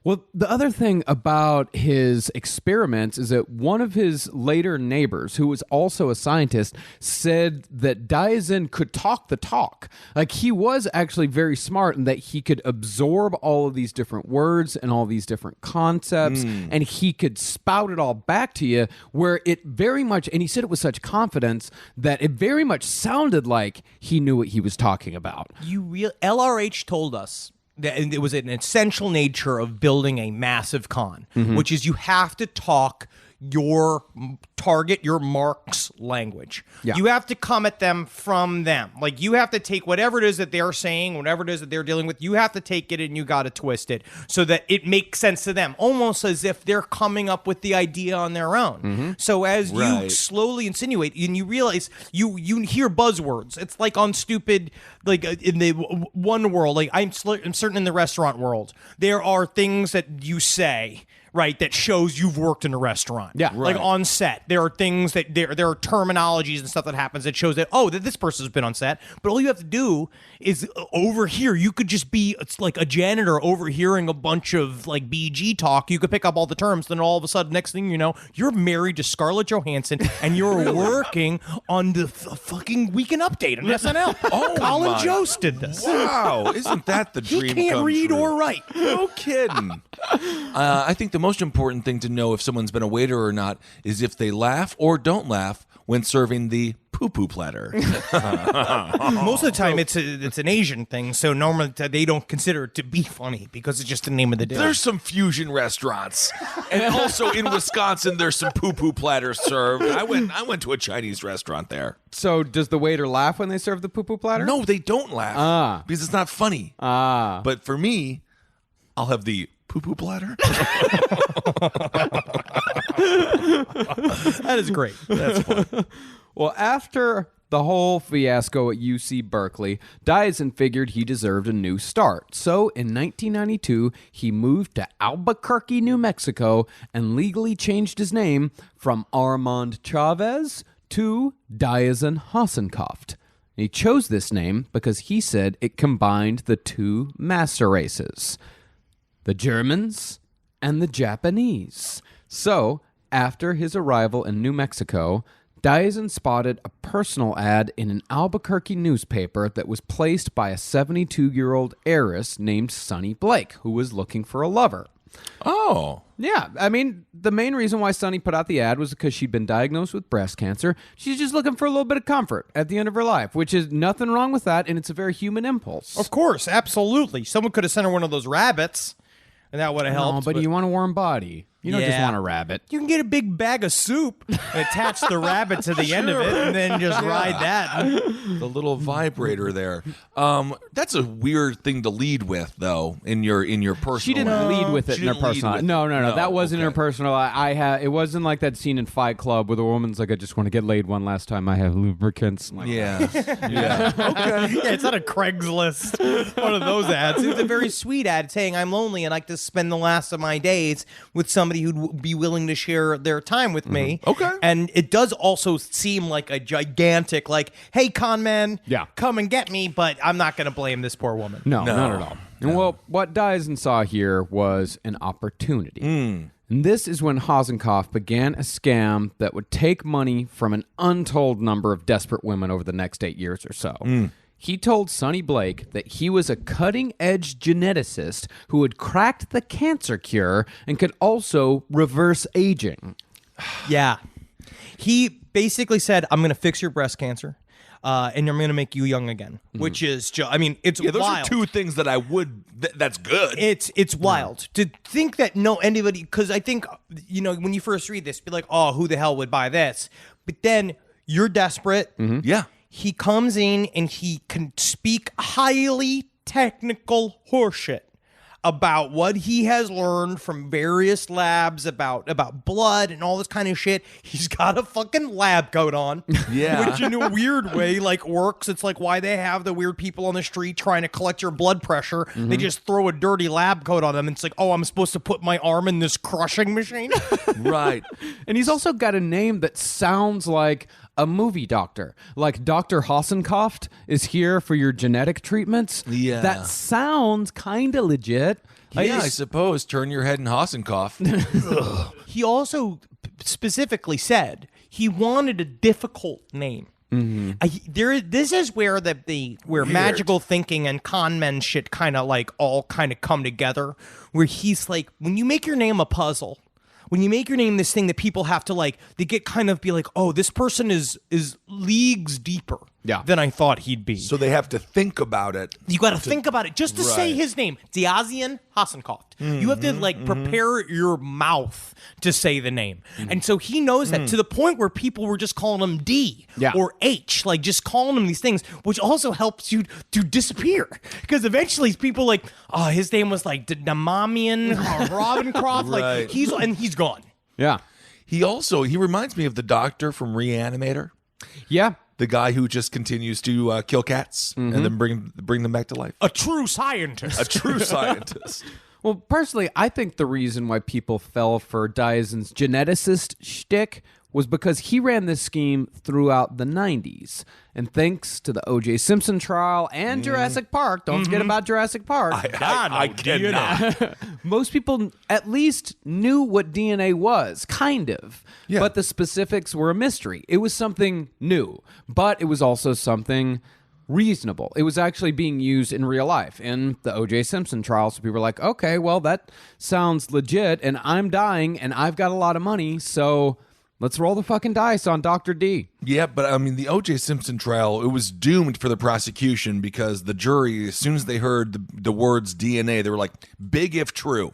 Well, the other thing about his experiments is that one of his later neighbors, who was also a scientist, said that Diazin could talk the talk. Like, he was actually very smart in that he could absorb all of these different words and all these different concepts, and he could spout it all back to you, where it very much, and he said it with such confidence that it very much sounded like he knew what he was talking about. LRH told us that it was an essential nature of building a massive con, which is you have to talk your target, your mark's language. Yeah. You have to come at them from them. Like, you have to take whatever it is that they're saying, whatever it is that they're dealing with, you have to take it and you got to twist it so that it makes sense to them, almost as if they're coming up with the idea on their own. So as you Right. slowly insinuate and you realize you hear buzzwords, it's like on stupid, like in the one world, like I'm certain in the restaurant world, there are things that you say, right, that shows you've worked in a restaurant. Yeah. Like on set, there are things that there are terminologies and stuff that happens that shows that, oh, that this person's been on set. But all you have to do is overhear. You could just be, it's like a janitor overhearing a bunch of like BG talk. You could pick up all the terms. Then all of a sudden, next thing you know, you're married to Scarlett Johansson and you're working on the fucking Weekend Update on SNL. Oh, Colin my. Jost did this. Wow, isn't that the He dream can't come read true? or write. No kidding. I think the most important thing to know if someone's been a waiter or not is if they laugh or don't laugh when serving the poo-poo platter. Most of the time, it's an Asian thing, so normally they don't consider it to be funny because it's just the name of the dish. There's some fusion restaurants, and also in Wisconsin, there's some poo-poo platters served. I went to a Chinese restaurant there. So does the waiter laugh when they serve the poo-poo platter? No, they don't laugh because it's not funny. But for me, I'll have the poo-poo platter. That is great. That's fun. Well, after the whole fiasco at UC Berkeley, Diazin figured he deserved a new start. So in 1992, he moved to Albuquerque, New Mexico, and legally changed his name from Armand Chavez to Diazin Hossencofft. He chose this name because he said it combined the 2 master races, the Germans and the Japanese. So, after his arrival in New Mexico, Diazin spotted a personal ad in an Albuquerque newspaper that was placed by a 72-year-old heiress named Sunny Blake, who was looking for a lover. Oh. Yeah, I mean, the main reason why Sunny put out the ad was because she'd been diagnosed with breast cancer. She's just looking for a little bit of comfort at the end of her life, which is nothing wrong with that, and it's a very human impulse. Of course, absolutely. Someone could have sent her one of those rabbits, and that would have helped. No, but you want a warm body. You don't just Yeah. want a rabbit. You can get a big bag of soup and attach the rabbit to the end of it, and then just ride that. The little vibrator there. That's a weird thing to lead with, though. In your personal. She didn't lead with it She in her didn't lead personal. with No, it. that wasn't in her okay. personal. It wasn't like that scene in Fight Club where the woman's like, "I just want to get laid one last time. I have lubricants." Like, Yeah, yeah. Okay. Yeah, it's not a Craigslist, one of those ads. It's a very sweet ad saying, I'm lonely and I like to spend the last of my days with somebody who'd be willing to share their time with me. Okay. And it does also seem like a gigantic, like, hey, con men, Yeah. come and get me, but I'm not going to blame this poor woman. No, not at all. And well, what Diazin saw here was an opportunity. And this is when Hossencofft began a scam that would take money from an untold number of desperate women over the next 8 years or so. He told Sunny Blake that he was a cutting-edge geneticist who had cracked the cancer cure and could also reverse aging. Yeah. He basically said, I'm going to fix your breast cancer. And I'm going to make you young again, which is, it's those wild. are two things that I would. That's good. It's wild to think that anybody, because I think when you first read this, be like, oh, who the hell would buy this? But then you're desperate. Yeah. He comes in and he can speak highly technical horseshit about what he has learned from various labs about blood and all this kind of shit. He's got a fucking lab coat on. Yeah. Which in a weird way works. It's like why they have the weird people on the street trying to collect your blood pressure. They just throw a dirty lab coat on them. And it's like, oh, I'm supposed to put my arm in this crushing machine? Right. And he's also got a name that sounds like a movie doctor. Like Dr. Hossencofft is here for your genetic treatments. Yeah. That sounds kind of legit. Yeah, I suppose. Turn your head and Hossencofft. He also specifically said he wanted a difficult name. This is where where magical thinking and con men shit kind of all come together. Where he's like, when you make your name a puzzle, when you make your name this thing that people have to they get be like, oh, this person is leagues deeper than I thought he'd be. So they have to think about it. You got to think about it just to say his name, Diazian Hossencofft. You have to prepare your mouth to say the name, and so he knows that to the point where people were just calling him D or H, just calling him these things, which also helps you to disappear because eventually people oh, his name was Namamian Robincroft, he's gone. Yeah. He reminds me of the doctor from Reanimator. Yeah. The guy who just continues to kill cats and then bring them back to life. A true scientist. A true scientist. Well, personally, I think the reason why people fell for Diazin's geneticist shtick was because he ran this scheme throughout the 90s. And thanks to the O.J. Simpson trial and Jurassic Park, don't forget about Jurassic Park. I cannot. Most people at least knew what DNA was, kind of. Yeah. But the specifics were a mystery. It was something new, but it was also something reasonable. It was actually being used in real life in the O.J. Simpson trial. So people were like, okay, well, that sounds legit, and I'm dying, and I've got a lot of money, so let's roll the fucking dice on Dr. D. Yeah, but I mean, the O.J. Simpson trial, it was doomed for the prosecution because the jury, as soon as they heard the words DNA, they were like, big if true.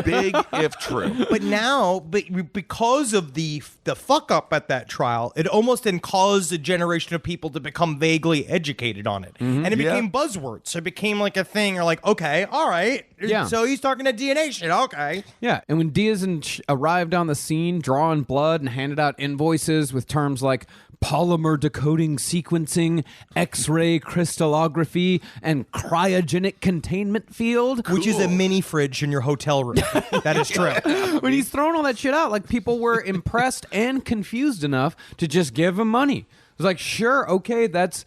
Big if true. But now, because of the fuck up at that trial, it almost then caused a generation of people to become vaguely educated on it. And it became buzzwords. So it became a thing. You're like, okay, all right. Yeah. So he's talking to DNA shit. Okay. Yeah, and when Diaz arrived on the scene, drawing blood and handed out invoices with terms like polymer decoding sequencing, X-ray crystallography, and cryogenic containment field. Which is a mini fridge in your hotel room. That is true. When he's throwing all that shit out, people were impressed and confused enough to just give him money. It was like, sure, okay, that's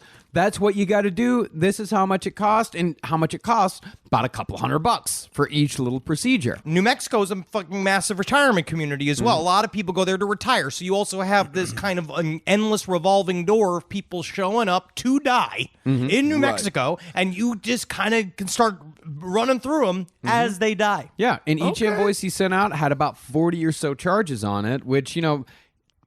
what you got to do. This is how much it cost, and how much it costs, about a couple $100 for each little procedure. New Mexico is a fucking massive retirement community as well. A lot of people go there to retire. So you also have this kind of an endless revolving door of people showing up to die in New Mexico, and you just kind of can start running through them as they die. Yeah, and each invoice he sent out had about 40 or so charges on it, which,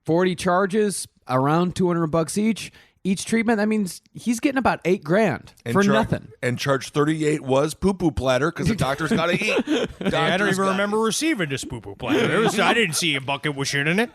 40 charges, around $200 each. Each treatment, that means he's getting about $8,000 for nothing. And charge 38 was poo-poo platter because the doctor's got to eat. I don't even remember receiving this poo-poo platter. I didn't see a bucket with shit in it.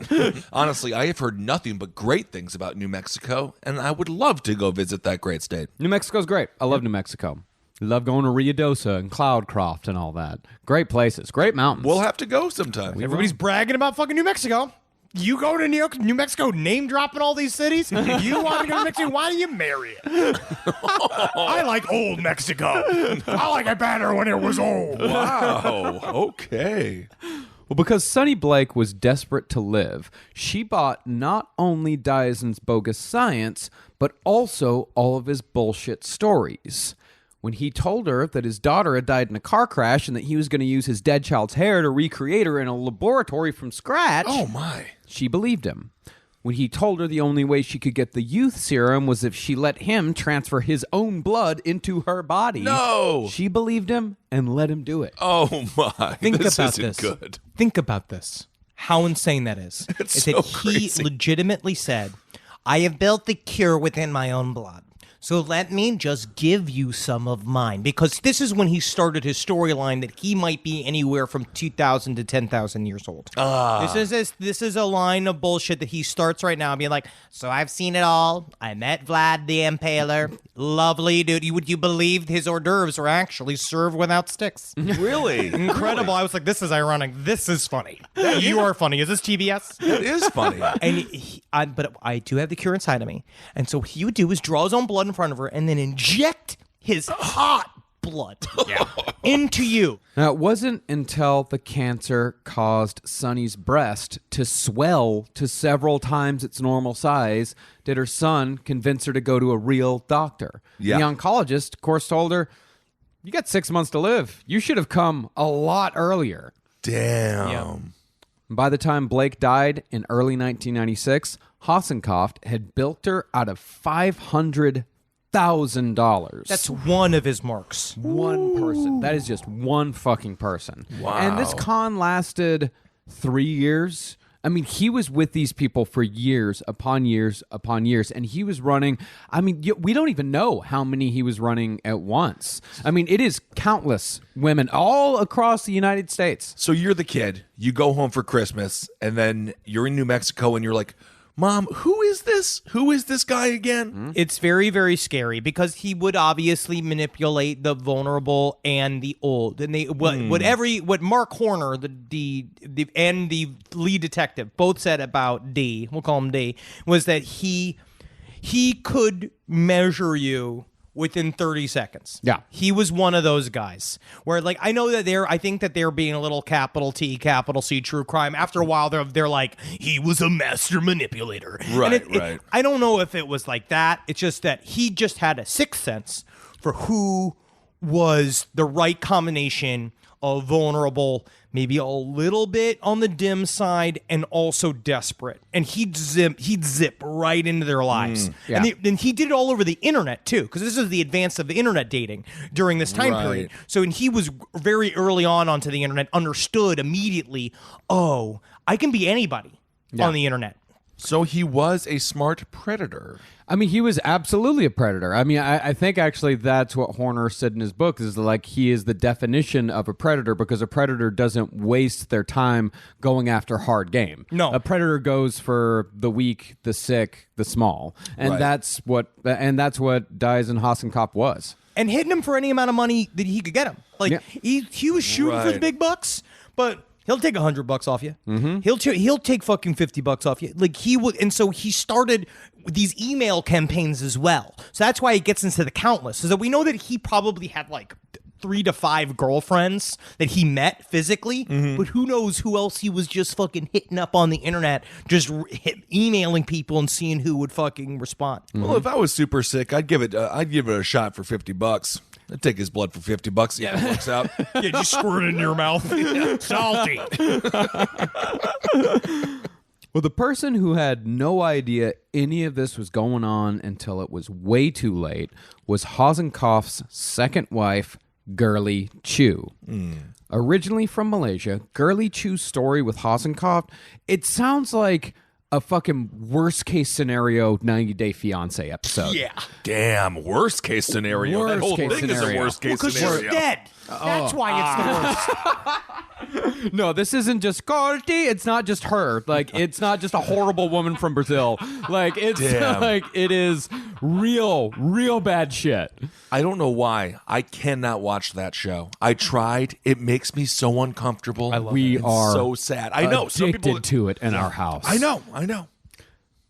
Honestly, I have heard nothing but great things about New Mexico, and I would love to go visit that great state. New Mexico's great. I love New Mexico. Love going to Ruidoso and Cloudcroft and all that. Great places, great mountains. We'll have to go sometime. Everybody's bragging about fucking New Mexico. You go to New Mexico, name dropping all these cities. You want to go to Mexico? Why do you marry it? I like old Mexico. I like it better when it was old. Wow. Okay. Well, because Sonny Blake was desperate to live, she bought not only Diazin's bogus science, but also all of his bullshit stories. When he told her that his daughter had died in a car crash and that he was going to use his dead child's hair to recreate her in a laboratory from scratch, oh my, she believed him. When he told her the only way she could get the youth serum was if she let him transfer his own blood into her body, no, she believed him and let him do it. Oh my, Think this about isn't this. good. Think about this. how insane that is. It's is so that he crazy. legitimately said, I have built the cure within my own blood. So let me just give you some of mine. because this is when he started his storyline that he might be anywhere from 2,000 to 10,000 years old. This is a line of bullshit that he starts right now being like, so I've seen it all. I met Vlad the Impaler. Lovely dude. Would you believe his hors d'oeuvres are actually served without sticks? Really? Incredible. I was like, this is ironic. This is funny. You are funny. Is this TBS? It is funny. And but I do have the cure inside of me. And so what he would do is draw his own blood in front of her and then inject his hot blood into you. Now, it wasn't until the cancer caused Sunny's breast to swell to several times its normal size did her son convince her to go to a real doctor. Yeah. The oncologist, of course, told her, you got 6 months to live. You should have come a lot earlier. Damn. Yeah. By the time Blake died in early 1996, Hossencofft had built her out of $500,000. That's one of his marks. one person. That is just one fucking person. Wow. And this con lasted 3 years. I mean, he was with these people for years upon years upon years, and he was running. I mean, we don't even know how many he was running at once. I mean, it is countless women all across the United States. So you're the kid. You go home for Christmas, and then you're in New Mexico, and you're like, Mom, who is this? Who is this guy again? It's very, very scary because he would obviously manipulate the vulnerable and the old. And what Mark Horner, the lead detective, both said about D, we'll call him D, was that he could measure you within 30 seconds. Yeah. He was one of those guys where, like, I know that I think that they're being a little capital T, capital C true crime. After a while, they're like, he was a master manipulator. Right, And right. I don't know if it was like that. It's just that he just had a sixth sense for who was the right combination of vulnerable, maybe a little bit on the dim side, and also desperate. And he'd zip right into their lives. Yeah. And he did it all over the internet too, because this is the advance of the internet dating during this time period. So, and he was very early onto the internet, understood immediately, oh, I can be anybody on the internet. So he was a smart predator. I mean, he was absolutely a predator. I mean, I think actually that's what Horner said in his book, is like he is the definition of a predator, because a predator doesn't waste their time going after hard game. No. A predator goes for the weak, the sick, the small. And Right. that's what Dyson Hossencofft was. And hitting him for any amount of money that he could get him. Like, Yeah. he was shooting for the Right. big bucks, but he'll take $100 off you. Mm-hmm. He'll take fucking $50 off you. Like, he would, and so he started these email campaigns as well. So that's why he gets into the countless. So that we know that he probably had like 3 to 5 girlfriends that he met physically, but who knows who else he was just fucking hitting up on the internet, just emailing people and seeing who would fucking respond. Well, if I was super sick, I'd give it a shot for $50. I'd take his blood for $50. See how it works out. Yeah, just squirt it in your mouth. Salty. Well, the person who had no idea any of this was going on until it was way too late was Hossencofft's second wife, Girly Chew. Originally from Malaysia, Girly Chew's story with Hossencofft, it sounds like a fucking worst case scenario 90 Day Fiance episode. Yeah. Damn, worst case scenario. That Worst whole case thing is a scenario. worst case Because scenario. she's dead. That's why it's the worst. No, this isn't just Corti. It's not just her. Like, it's not just a horrible woman from Brazil. Like, it's Damn. like, it is real bad shit. I don't know why. I cannot watch that show. I tried. It makes me so uncomfortable. We It's are so sad. I know. Some addicted people. to it in our house. I know.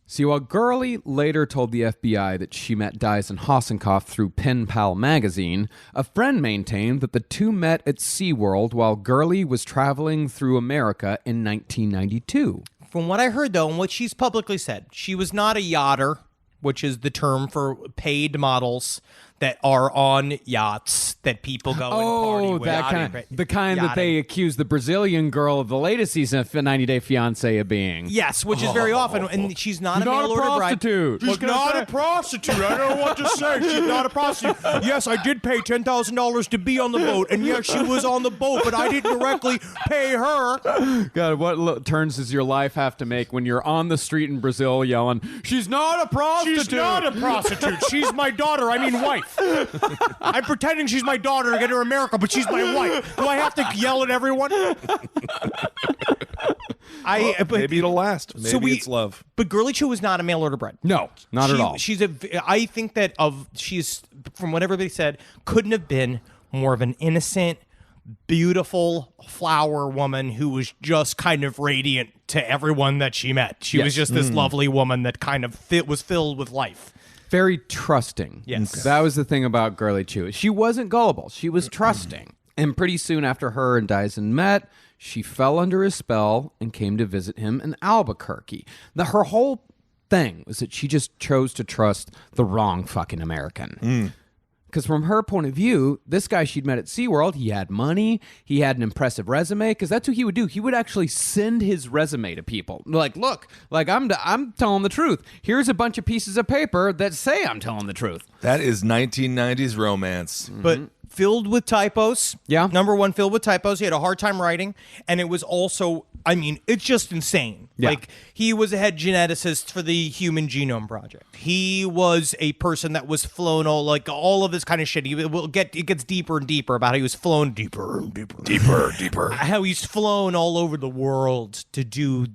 See, while Girly later told the FBI that she met Dyson Hossencofft through Pen Pal magazine, a friend maintained that the two met at SeaWorld while Girly was traveling through America in 1992. From what I heard, though, and what she's publicly said, she was not a yachter, which is the term for paid models that are on yachts that people go and party with. That kind, the kind that they accuse the Brazilian girl of the latest season of 90 Day Fiancé of being. Yes, which is very often, and she's not a mail order prostitute. She's not a prostitute. I don't know what to say. She's not a prostitute. Yes, I did pay $10,000 to be on the boat, and yes, she was on the boat, but I didn't directly pay her. God, what turns does your life have to make when you're on the street in Brazil yelling, "She's not a prostitute"? She's not a prostitute. She's my daughter. I mean, wife. I'm pretending she's my daughter to get her America, but she's my wife. Do I have to yell at everyone? Maybe it'll last. Maybe it's love. But Girly Chew is not a mail order bride. No, not at all. I think that she's, from what everybody said, couldn't have been more of an innocent, beautiful flower woman who was just kind of radiant to everyone that she met. She was just this lovely woman that kind of was filled with life. Very trusting. Yes. That was the thing about Girly Chew. She wasn't gullible. She was trusting. And pretty soon after her and Dyson met, she fell under his spell and came to visit him in Albuquerque. Her whole thing was that she just chose to trust the wrong fucking American. Because from her point of view, this guy she'd met at SeaWorld, he had money, he had an impressive resume, because that's what he would do. He would actually send his resume to people. Like, look, like I'm telling the truth. Here's a bunch of pieces of paper that say I'm telling the truth. That is 1990s romance. But filled with typos. Yeah. Number one, filled with typos. He had a hard time writing. And it was also, I mean, it's just insane. Yeah. Like, he was a head geneticist for the Human Genome Project. He was a person that was flown all of this kind of shit. It gets deeper and deeper about how he was flown deeper and deeper. Deeper. How he's flown all over the world to do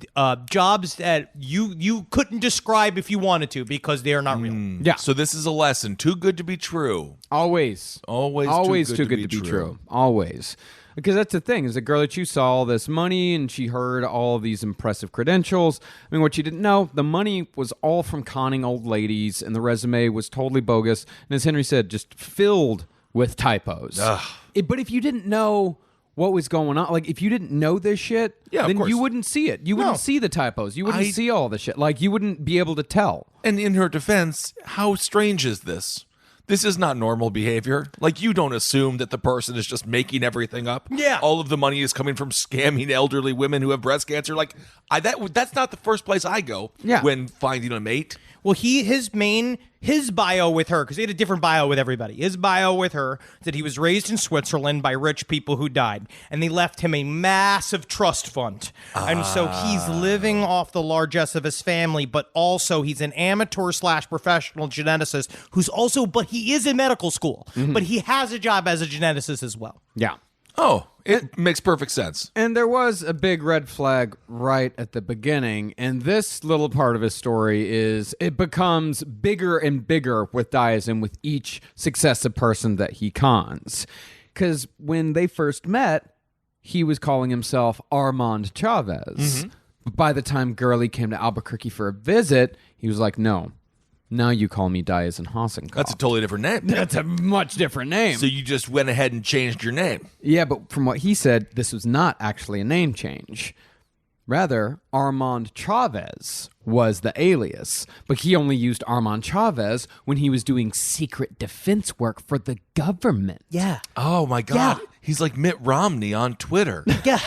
jobs that you couldn't describe if you wanted to because they are not real. Yeah. So this is a lesson. Too good to be true. Always too good to be true. Always. Because that's the thing, is that Girly Chew saw all this money and she heard all of these impressive credentials. I mean, what she didn't know, the money was all from conning old ladies and the resume was totally bogus. And as Henry said, just filled with typos. But if you didn't know what was going on, like if you didn't know this shit, then you wouldn't see it. You wouldn't see the typos. You wouldn't see all the shit. Like you wouldn't be able to tell. And in her defense, how strange is this? This is not normal behavior. Like, you don't assume that the person is just making everything up. Yeah. All of the money is coming from scamming elderly women who have breast cancer. Like, that's not the first place I go when finding a mate. Well, his bio with her, because he had a different bio with everybody. His bio with her that he was raised in Switzerland by rich people who died, and they left him a massive trust fund. And so he's living off the largesse of his family, but also he's an amateur/professional geneticist but he is in medical school, but he has a job as a geneticist as well. Yeah. Oh, it makes perfect sense. And there was a big red flag right at the beginning, and this little part of his story is it becomes bigger and bigger with Diazin with each successive person that he cons. Because when they first met, he was calling himself Armand Chavez. By the time Girly came to Albuquerque for a visit, he was like, no. Now you call me Diazin Hossencofft. That's a totally different name. That's a much different name. So you just went ahead and changed your name. Yeah, but from what he said, this was not actually a name change. Rather, Armand Chavez was the alias, but he only used Armand Chavez when he was doing secret defense work for the government. Yeah. Oh, my God. Yeah. He's like Mitt Romney on Twitter. Yeah.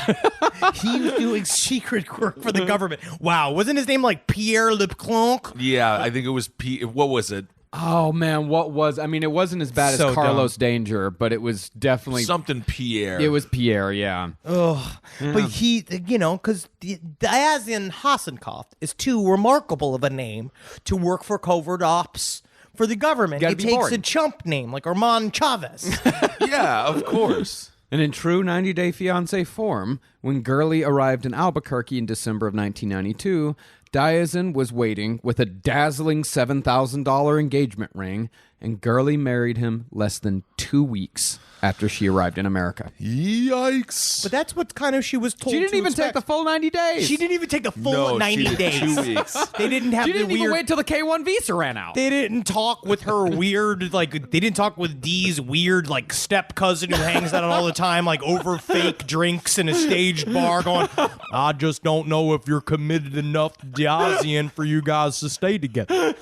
He was doing secret work for the government. Wow. Wasn't his name like Pierre Leclerc? Yeah, I think it was what was it? Oh, man, what was... I mean, it wasn't as bad as Carlos Danger, but it was definitely... Something Pierre. It was Pierre, yeah. Oh, yeah. But he, because Diazin Hossencofft is too remarkable of a name to work for covert ops for the government. It takes a chump name like Armand Chavez. Yeah, of course. And in true 90 Day Fiancé form, when Girly arrived in Albuquerque in December of 1992, Diazin was waiting with a dazzling $7,000 engagement ring, and Girly married him less than 2 weeks after she arrived in America. Yikes. But that's what kind of she was told. She didn't even take the full 90 days. She didn't even take the full 90 days. 2 weeks. They didn't have She didn't even wait till the K-1 visa ran out. They didn't talk with her weird, they didn't talk with Dee's weird, step cousin who hangs out all the time, over fake drinks in a staged bar going, I just don't know if you're committed enough to Diazin for you guys to stay together.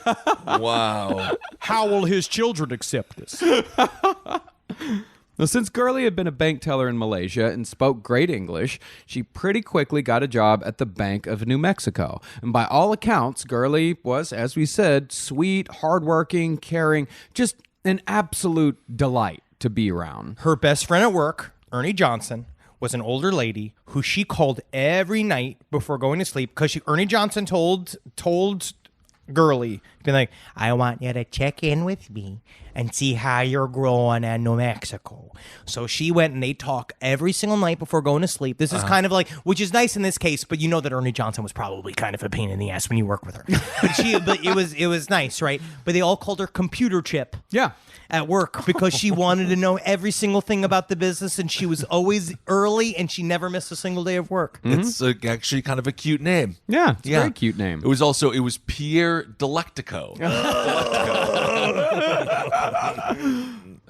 Wow. How will his his children accept this. Now, since Girly had been a bank teller in Malaysia and spoke great English, she pretty quickly got a job at the Bank of New Mexico. And by all accounts, Girly was, as we said, sweet, hardworking, caring, just an absolute delight to be around. Her best friend at work, Ernie Johnson, was an older lady who she called every night before going to sleep because Ernie Johnson told Girly, being like, I want you to check in with me and see how you're growing in New Mexico. So she went and they talk every single night before going to sleep. This is kind of like, which is nice in this case, but you know that Ernie Johnson was probably kind of a pain in the ass when you work with her. but it was nice, right? But they all called her Computer Chip. Yeah. At work because she wanted to know every single thing about the business, and she was always early and she never missed a single day of work. It's actually kind of a cute name. Yeah, it's a very cute name. It was Pierre Delectico.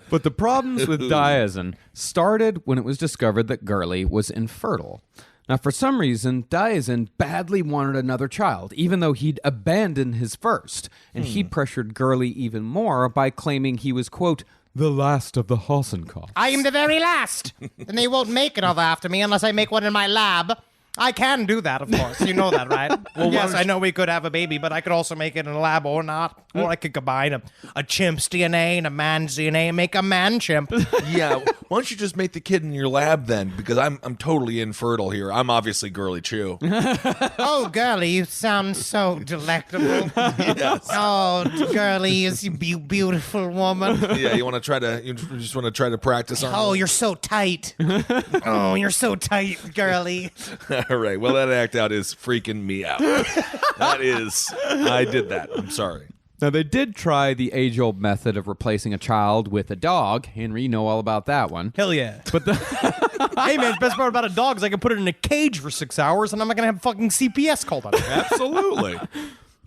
But the problems with Diazon started when it was discovered that Girly was infertile. Now, for some reason, Diazon badly wanted another child, even though he'd abandoned his first. And he pressured Girly even more by claiming he was, quote, the last of the Hossencofft. I am the very last. And they won't make another after me unless I make one in my lab. I can do that, of course. You know that, right? Well, yes, I know we could have a baby, but I could also make it in a lab or not. Or I could combine a chimp's DNA and a man's DNA and make a man chimp. Yeah, why don't you just make the kid in your lab then? Because I'm totally infertile here. I'm obviously Girly Chew. Oh, Girly, you sound so delectable. Yes. Oh, Girly, you beautiful woman. Yeah, you just want to try to practice on. Oh, you're so tight. Oh, you're so tight, Girly. All right. Well, that act out is freaking me out. I did that. I'm sorry. Now, they did try the age-old method of replacing a child with a dog. Henry, you know all about that one. Hell yeah. But hey, man, the best part about a dog is I can put it in a cage for 6 hours and I'm not going to have fucking CPS called on it. Absolutely.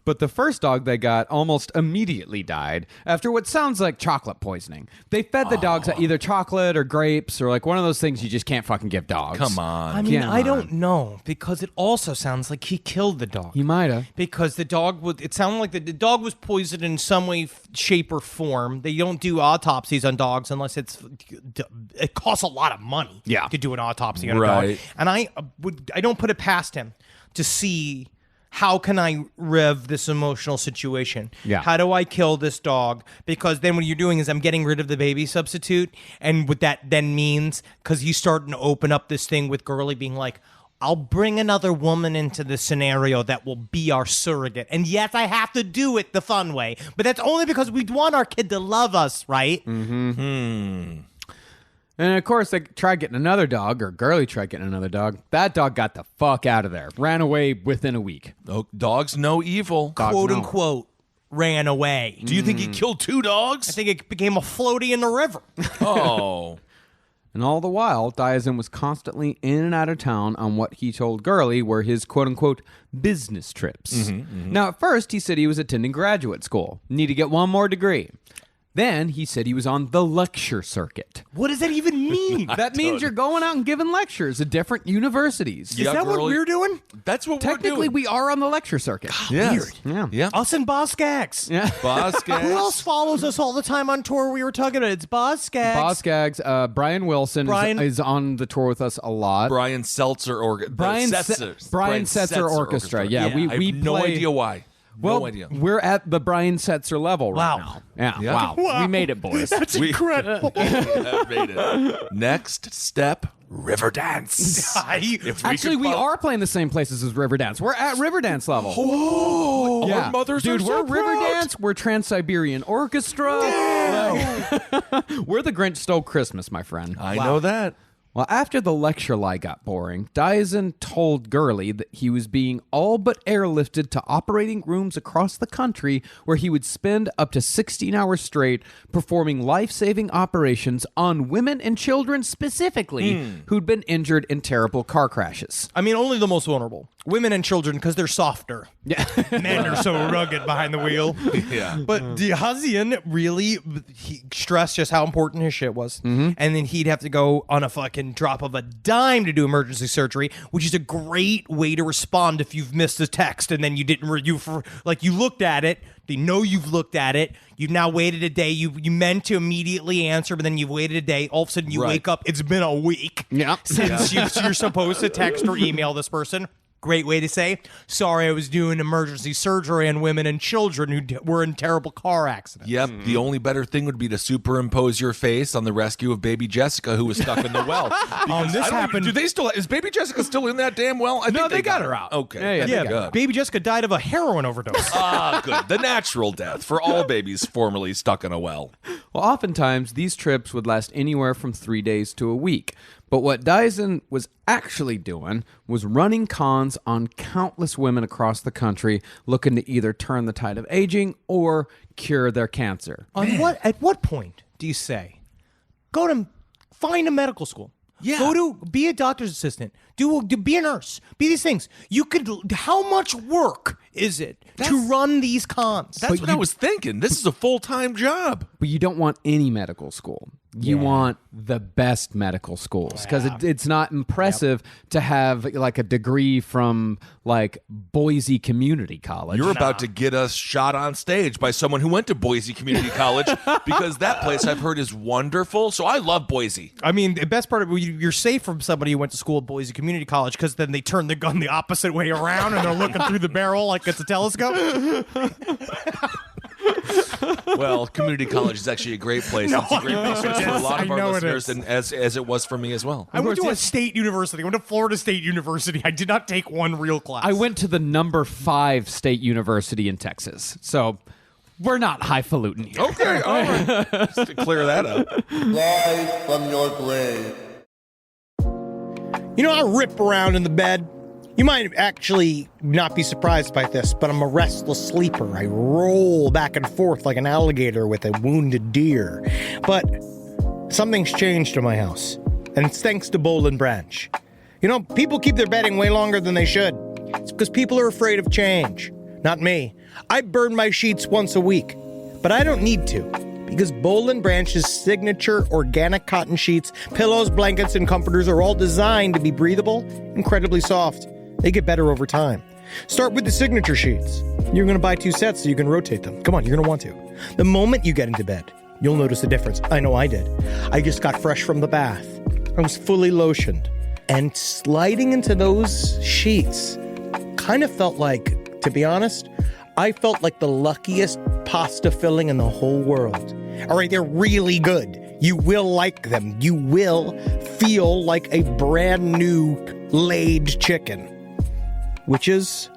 But the first dog they got almost immediately died after what sounds like chocolate poisoning. They fed the dogs either chocolate or grapes or like one of those things you just can't fucking give dogs. Come on. I mean, I don't know because it also sounds like he killed the dog. He might have. Because the dog it sounded like the dog was poisoned in some way, shape, or form. They don't do autopsies on dogs unless it costs a lot of money to do an autopsy on a dog. And I don't put it past him to see how can I rev this emotional situation? Yeah. How do I kill this dog? Because then what you're doing is I'm getting rid of the baby substitute. And what that then means, because you starting to open up this thing with Girly being like, I'll bring another woman into the scenario that will be our surrogate. And yes, I have to do it the fun way. But that's only because we want our kid to love us, right? Mm-hmm. And, of course, they tried getting another dog, or Girly tried getting another dog. That dog got the fuck out of there. Ran away within a week. Oh, dogs know evil. Quote, unquote, ran away. Do you think he killed 2 dogs? I think it became a floaty in the river. Oh. And all the while, Diazon was constantly in and out of town on what he told Girly were his quote-unquote business trips. Now, at first, he said he was attending graduate school. Need to get one more degree. Then he said he was on the lecture circuit. What does that even mean? That means you're going out and giving lectures at different universities. Is that what we're doing? That's what we're doing. Technically, we are on the lecture circuit. Yes. Weird. Yeah. Us and Boz Skaggs. Yeah. Boz Skaggs. Who else follows us all the time on tour? We were talking about it's Boz Skaggs. Boz Skaggs. Brian Wilson is on the tour with us a lot. Brian Setzer Orchestra. Yeah, I have no idea why. Well, no idea. We're at the Brian Setzer level right now. Yeah. Wow. We made it, boys. That's incredible. We have made it. Next step, river dance. Actually, we are playing the same places as Riverdance. We're at Riverdance level. Oh, our mothers Dude, are so we're Riverdance. We're Trans-Siberian Orchestra. We're the Grinch Stole Christmas, my friend. I know that. Well, after the lecture lie got boring, Diazon told Girly that he was being all but airlifted to operating rooms across the country where he would spend up to 16 hours straight performing life-saving operations on women and children specifically who'd been injured in terrible car crashes. I mean, only the most vulnerable. Women and children, because they're softer. Yeah. Men are so rugged behind the wheel. Yeah. But Diazon really stressed just how important his shit was. And then he'd have to go on a fucking within drop of a dime to do emergency surgery, which is a great way to respond if you've missed a text and then you didn't you looked at it. They know you've looked at it. You've now waited a day. You meant to immediately answer, but then you've waited a day. All of a sudden, you wake up. It's been a week since you're supposed to text or email this person. Great way to say, sorry, I was doing emergency surgery on women and children who were in terrible car accidents. Yep. The only better thing would be to superimpose your face on the rescue of baby Jessica, who was stuck in the well. This happened. Do they still? Is baby Jessica still in that damn well? I think they got her out. Okay. Yeah, Yeah, baby Jessica died of a heroin overdose. Good. The natural death for all babies formerly stuck in a well. Well, oftentimes, these trips would last anywhere from 3 days to a week. But what Dyson was actually doing was running cons on countless women across the country looking to either turn the tide of aging or cure their cancer. At what point do you say, find a medical school? Yeah. Go to be a doctor's assistant. Be a nurse. Be these things. How much work is it to run these cons? That's what I was thinking. This is a full-time job. But you don't want any medical school. You want the best medical schools because it's not impressive to have like a degree from like Boise Community College. You're about to get us shot on stage by someone who went to Boise Community College because that place I've heard is wonderful. So I love Boise. I mean, the best part of it, you're safe from somebody who went to school at Boise Community College because then they turn the gun the opposite way around and they're looking through the barrel like it's a telescope. Well, community college is actually a great place. It's a great resource for a lot of our listeners, and as it was for me as well. I went to a state university. I went to Florida State University. I did not take one real class. I went to the number 5 state university in Texas. So we're not highfalutin here. Okay, all right. Just to clear that up. Rise from your grave. You know, I rip around in the bed. You might actually not be surprised by this, but I'm a restless sleeper. I roll back and forth like an alligator with a wounded deer. But something's changed in my house, and it's thanks to Boll and Branch. You know, people keep their bedding way longer than they should. It's because people are afraid of change. Not me. I burn my sheets once a week, but I don't need to. Because Boll and Branch's signature organic cotton sheets, pillows, blankets, and comforters are all designed to be breathable, incredibly soft. They get better over time. Start with the signature sheets. You're going to buy 2 sets so you can rotate them. Come on, you're going to want to. The moment you get into bed, you'll notice a difference. I know I did. I just got fresh from the bath. I was fully lotioned. And sliding into those sheets kind of felt like, to be honest, I felt like the luckiest pasta filling in the whole world. All right, they're really good. You will like them. You will feel like a brand new laid chicken. Which is,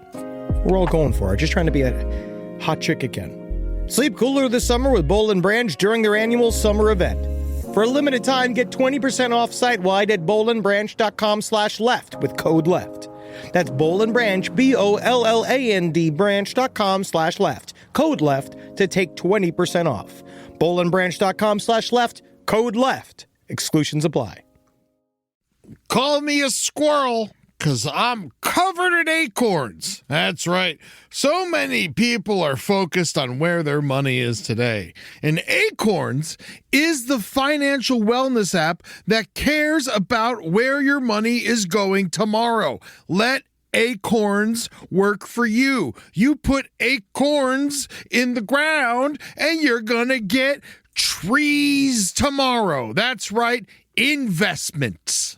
we're all going for it. Just trying to be a hot chick again. Sleep cooler this summer with Boll and Branch during their annual summer event. For a limited time, get 20% off site-wide at bollandbranch.com/left with code LEFT. That's Boll and Branch, BOLLAND branch.com/left. Code LEFT to take 20% off. bollandbranch.com/left, code LEFT. Exclusions apply. Call me a squirrel, 'cause I'm covered in acorns. That's right. So many people are focused on where their money is today. And Acorns is the financial wellness app that cares about where your money is going tomorrow. Let Acorns work for you. You put acorns in the ground and you're gonna get trees tomorrow. That's right, investments.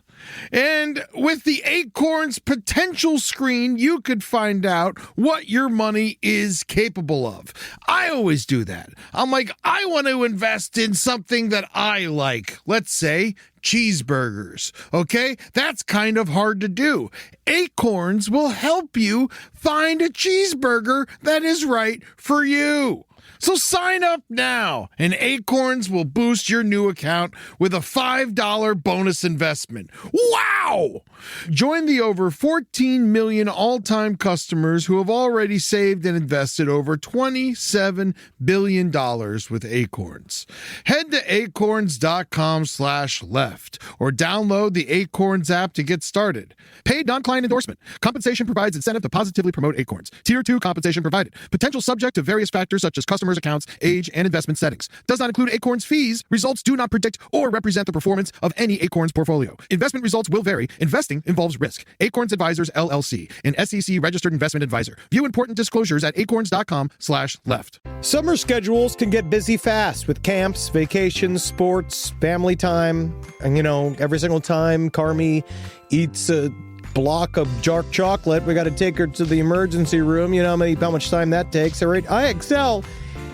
And with the Acorns potential screen, you could find out what your money is capable of. I always do that. I'm like, I want to invest in something that I like. Let's say cheeseburgers. Okay? That's kind of hard to do. Acorns will help you find a cheeseburger that is right for you. So sign up now, and Acorns will boost your new account with a $5 bonus investment. Wow! Join the over 14 million all-time customers who have already saved and invested over $27 billion with Acorns. Head to acorns.com/left or download the Acorns app to get started. Paid non-client endorsement. Compensation provides incentive to positively promote Acorns. Tier 2 compensation provided. Potential subject to various factors such as customers' accounts, age, and investment settings. Does not include Acorns fees. Results do not predict or represent the performance of any Acorns portfolio. Investment results will vary. Investing involves risk. Acorns Advisors, LLC, an SEC registered investment advisor. View important disclosures at acorns.com/left. Summer schedules can get busy fast with camps, vacations, sports, family time. And, every single time Carmi eats a block of dark chocolate, we got to take her to the emergency room. You know how much time that takes, all right? IXL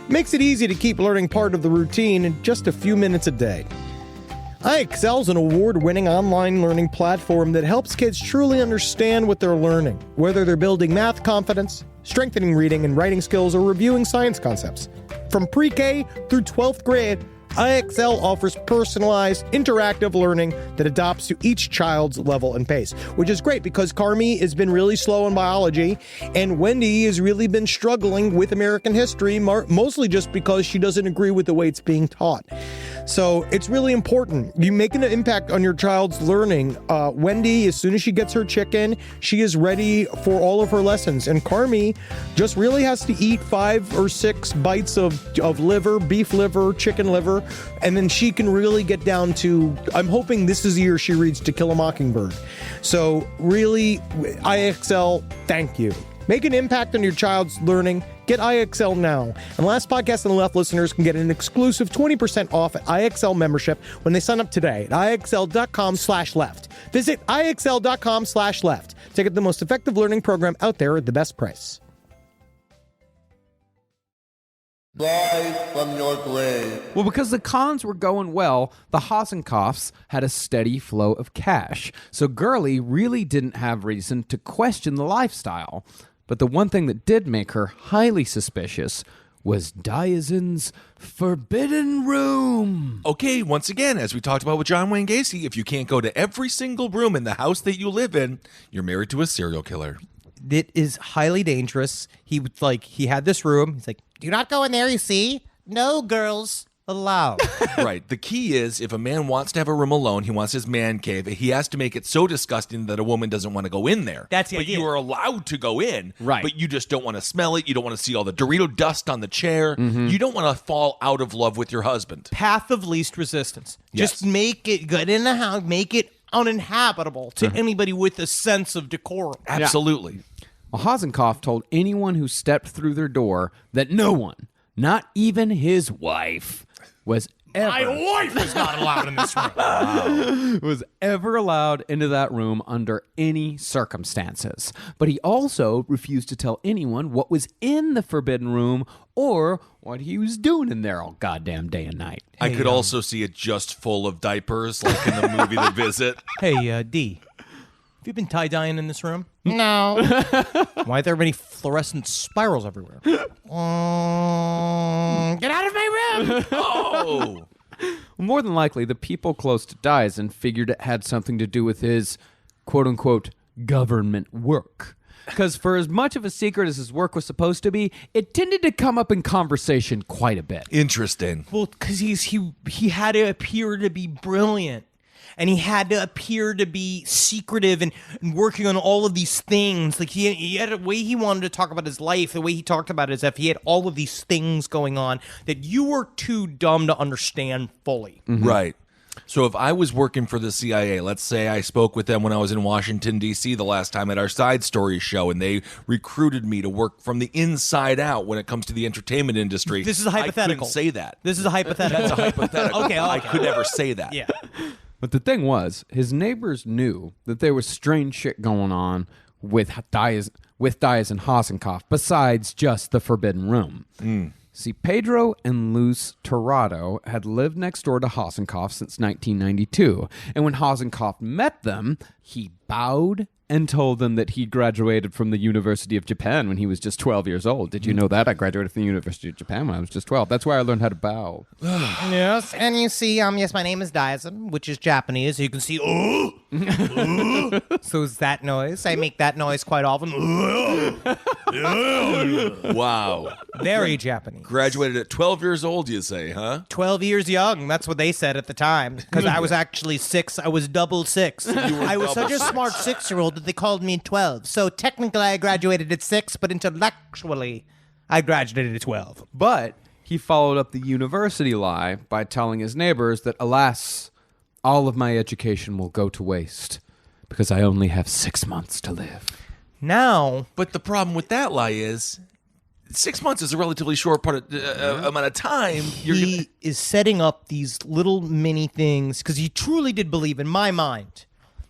makes it easy to keep learning part of the routine in just a few minutes a day. IXL is an award-winning online learning platform that helps kids truly understand what they're learning, whether they're building math confidence, strengthening reading and writing skills, or reviewing science concepts. From pre-K through 12th grade, IXL offers personalized, interactive learning that adapts to each child's level and pace, which is great because Carmi has been really slow in biology, and Wendy has really been struggling with American history, mostly just because she doesn't agree with the way it's being taught. So it's really important. You make an impact on your child's learning. Wendy, as soon as she gets her chicken, she is ready for all of her lessons. And Carmi just really has to eat 5 or 6 bites of liver, beef liver, chicken liver, and then she can really get down to, I'm hoping this is the year she reads To Kill a Mockingbird. So really, IXL, thank you. Make an impact on your child's learning. Get IXL now. And Last Podcast on the Left listeners can get an exclusive 20% off at IXL membership when they sign up today at IXL.com/left. Visit IXL.com/left to get the most effective learning program out there at the best price. Rise from your grave. Well, because the cons were going well, the Hossencofts had a steady flow of cash. So Girly really didn't have reason to question the lifestyle. But the one thing that did make her highly suspicious was Diazin's forbidden room. Okay, once again, as we talked about with John Wayne Gacy, if you can't go to every single room in the house that you live in, you're married to a serial killer. It is highly dangerous. He had this room. He's like, Do not go in there, you see? No girls allowed. Right. The key is if a man wants to have a room alone, he wants his man cave, he has to make it so disgusting that a woman doesn't want to go in there. That's the But idea. you are allowed to go in. Right. But you just don't want to smell it. You don't want to see all the Dorito dust on the chair. You don't want to fall out of love with your husband. path of least resistance. Yes. Just make it good in the house. Make it uninhabitable to anybody with a sense of decorum. Absolutely. Well, Hossencofft told anyone who stepped through their door that no one, not even his wife, was My wife is not allowed in this room. was ever allowed into that room under any circumstances. But he also refused to tell anyone what was in the forbidden room or what he was doing in there all goddamn day and night. I could also see it just full of diapers, like in the movie The Visit. Hey, D, have you been tie-dyeing in this room? No. Why are there many fluorescent spirals everywhere? Get out of my room. Oh! More than likely, the people close to Diazin figured it had something to do with his quote-unquote government work. Because for as much of a secret as his work was supposed to be, it tended to come up in conversation quite a bit. Interesting. Well, because he had to appear to be brilliant. And he had to appear to be secretive and working on all of these things. Like he had a way he wanted to talk about his life. The way he talked about it is if he had all of these things going on that you were too dumb to understand fully. Right. So if I was working for the CIA, let's say I spoke with them when I was in Washington, D.C. the last time at our Side Stories show, and they recruited me to work from the inside out when it comes to the entertainment industry. This is a hypothetical. I couldn't say that. This is a hypothetical. That's a hypothetical. Okay. I could never say that. Yeah. But the thing was, his neighbors knew that there was strange shit going on with Diaz and Hossencofft besides just the forbidden room. See, Pedro and Luz Torrado had lived next door to Hossencofft since 1992. And when Hossencofft met them, he bowed and told them that he graduated from the University of Japan when he was just 12 years old. Did you know that? I graduated from the University of Japan when I was just 12. That's where I learned how to bow. Yes, and you see, yes, my name is Diazin, which is Japanese. So you can see, so is that noise. I make that noise quite often. Wow. Very Japanese. Graduated at 12 years old, you say, huh? 12 years young. That's what they said at the time. Because I was actually 6. I was double 6. I was such a smart 6-year-old that they called me 12. So technically I graduated at 6, but intellectually I graduated at 12. But he followed up the university lie by telling his neighbors that, alas, all of my education will go to waste because I only have 6 months to live. Now, But the problem with that lie is 6 months is a relatively short amount of time. he is setting up these little mini things because he truly did believe, in my mind,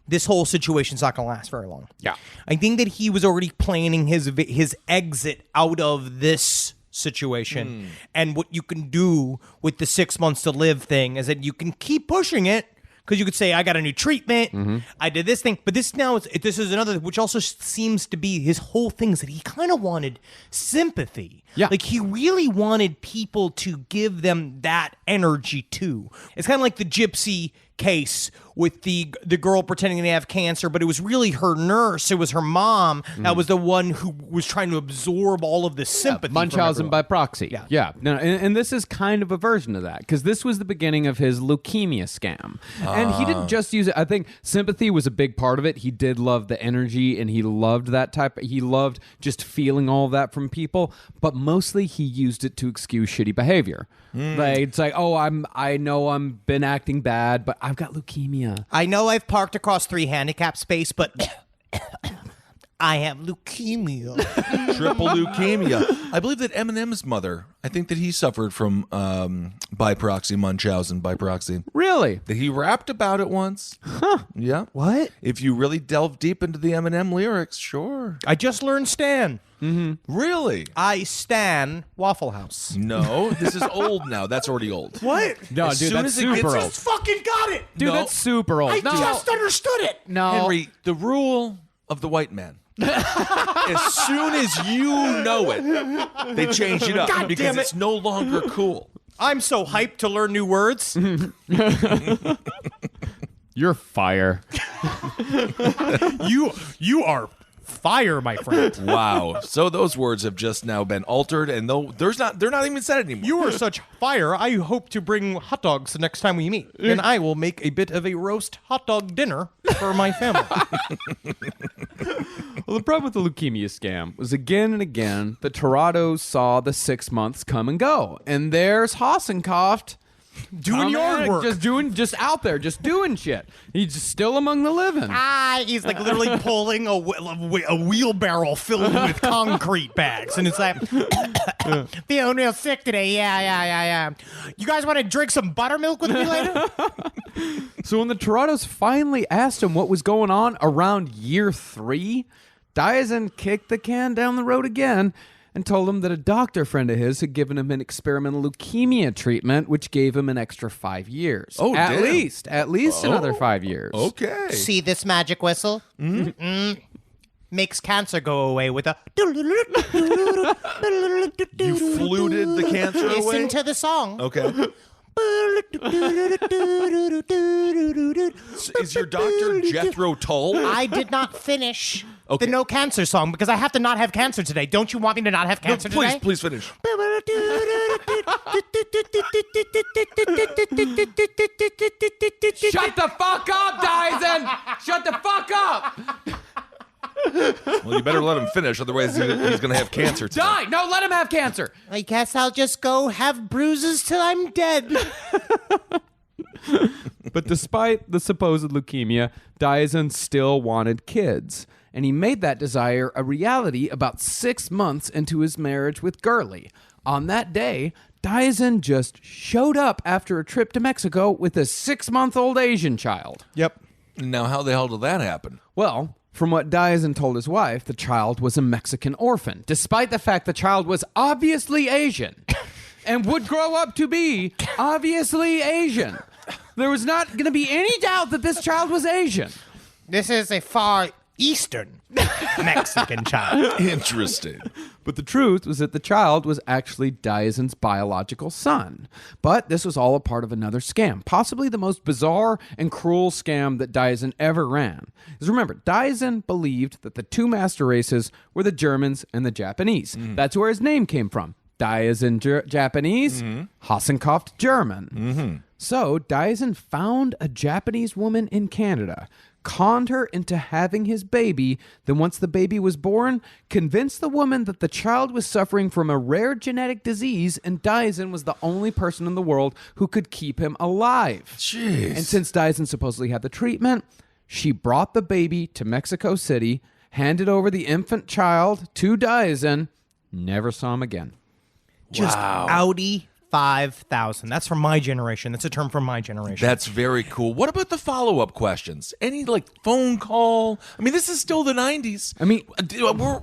this whole situation's not going to last very long. Yeah. I think that he was already planning his exit out of this situation. And what you can do with the 6 months to live thing is that you can keep pushing it. Because you could say, I got a new treatment, I did this thing. But this is another, which also seems to be his whole thing, is that he kind of wanted sympathy. Yeah. Like, he really wanted people to give them that energy, too. It's kind of like the gypsy case with the girl pretending to have cancer, but it was really her nurse. It was her mom that was the one who was trying to absorb all of this sympathy. Munchausen by proxy. Yeah. No, and this is kind of a version of that, because this was the beginning of his leukemia scam. And he didn't just use it. I think sympathy was a big part of it. He did love the energy, and he loved that he loved just feeling all of that from people, but mostly he used it to excuse shitty behavior. Like, it's like, oh, I know I'm been acting bad, but I've got leukemia. I know I've parked across 3 handicap space, but I have leukemia. Triple leukemia. I believe that Eminem's mother, I think that he suffered from by proxy, Munchausen by proxy. Really? That he rapped about it once. Huh. Yeah. What? If you really delve deep into the Eminem lyrics, sure. I just learned Stan. Really? I stan Waffle House. No, this is old now. That's already old. What? No, As dude, soon that's as it gets- super I old. just fucking got it. Dude, No. that's super old. I No. just understood it. No. Henry, the rule of the white man. As soon as you know it, they change it up God because damn it. it's no longer cool. I'm so hyped to learn new words. You're fire. You are fire, my friend. Wow. So those words have just now been altered, and they're not even said anymore. You are such fire. I hope to bring hot dogs the next time we meet, and I will make a bit of a roast hot dog dinner for my family. Well, the problem with the leukemia scam was again and again the Torados saw the 6 months come and go, and there's Hossencofft Doing yard work. just out there, just doing shit. He's just still among the living. He's like literally pulling a wheelbarrow filled with concrete bags, and it's like, feeling real sick today. Yeah. You guys want to drink some buttermilk with me later? So when the Torados finally asked him what was going on around year 3, Diazin kicked the can down the road again and told him that a doctor friend of his had given him an experimental leukemia treatment, which gave him an extra 5 years. Oh, at damn. least another 5 years. Okay. See this magic whistle? Makes cancer go away with a. You fluted the cancer away? Listen to the song. Okay. Is your doctor Jethro Tull? I did not finish Okay. the no cancer song because I have to not have cancer today. Don't you want me to not have cancer today? Please finish. Shut the fuck up, Diazin! Shut the fuck up! Well, you better let him finish, otherwise he's going to have cancer today. Die! No, let him have cancer. I guess I'll just go have bruises till I'm dead. But despite the supposed leukemia, Diazin still wanted kids. And he made that desire a reality about 6 months into his marriage with Girly. On that day, Diazin just showed up after a trip to Mexico with a 6-month-old Asian child. Yep. Now, how the hell did that happen? Well, from what Diazin told his wife, the child was a Mexican orphan, despite the fact the child was obviously Asian and would grow up to be obviously Asian. There was not going to be any doubt that this child was Asian. This is a far eastern Mexican child. Interesting. But the truth was that the child was actually Diazin's biological son. But this was all a part of another scam, possibly the most bizarre and cruel scam that Diazin ever ran. Because remember, Diazin believed that the two master races were the Germans and the Japanese. That's where his name came from. Daisen Japanese, Hossencofft German. So Daisen found a Japanese woman in Canada, conned her into having his baby, then once the baby was born, convinced the woman that the child was suffering from a rare genetic disease and Daisen was the only person in the world who could keep him alive. Jeez. And since Daisen supposedly had the treatment, she brought the baby to Mexico City, handed over the infant child to Daisen, never saw him again. Just Audi 5,000. That's from my generation. That's a term from my generation. That's very cool. What about the follow-up questions? Any phone call? I mean, this is still the 90s. I mean,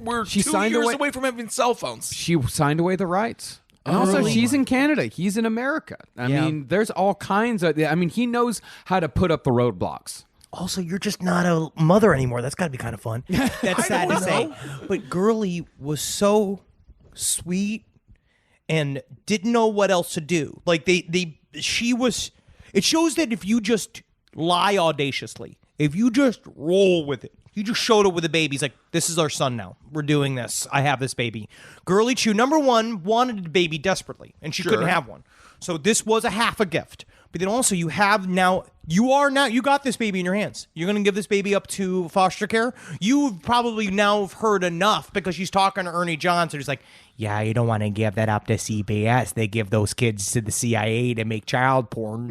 we're she 2 signed years away- away from having cell phones. She signed away the rights. And also, she's in Canada. He's in America. I mean, there's all kinds of... I mean, he knows how to put up the roadblocks. Also, you're just not a mother anymore. That's got to be kind of fun. That's sad to say. But Girly was so sweet and didn't know what else to do. She was... It shows that if you just lie audaciously, if you just roll with it, you just showed up with a baby. He's like, this is our son now. We're doing this. I have this baby. Girly Chew, number one, wanted a baby desperately, and she couldn't have one. So this was a half a gift. But then also you got this baby in your hands. You're going to give this baby up to foster care. You've probably now heard enough because she's talking to Ernie Johnson. He's like, yeah, you don't want to give that up to CBS. They give those kids to the CIA to make child porn.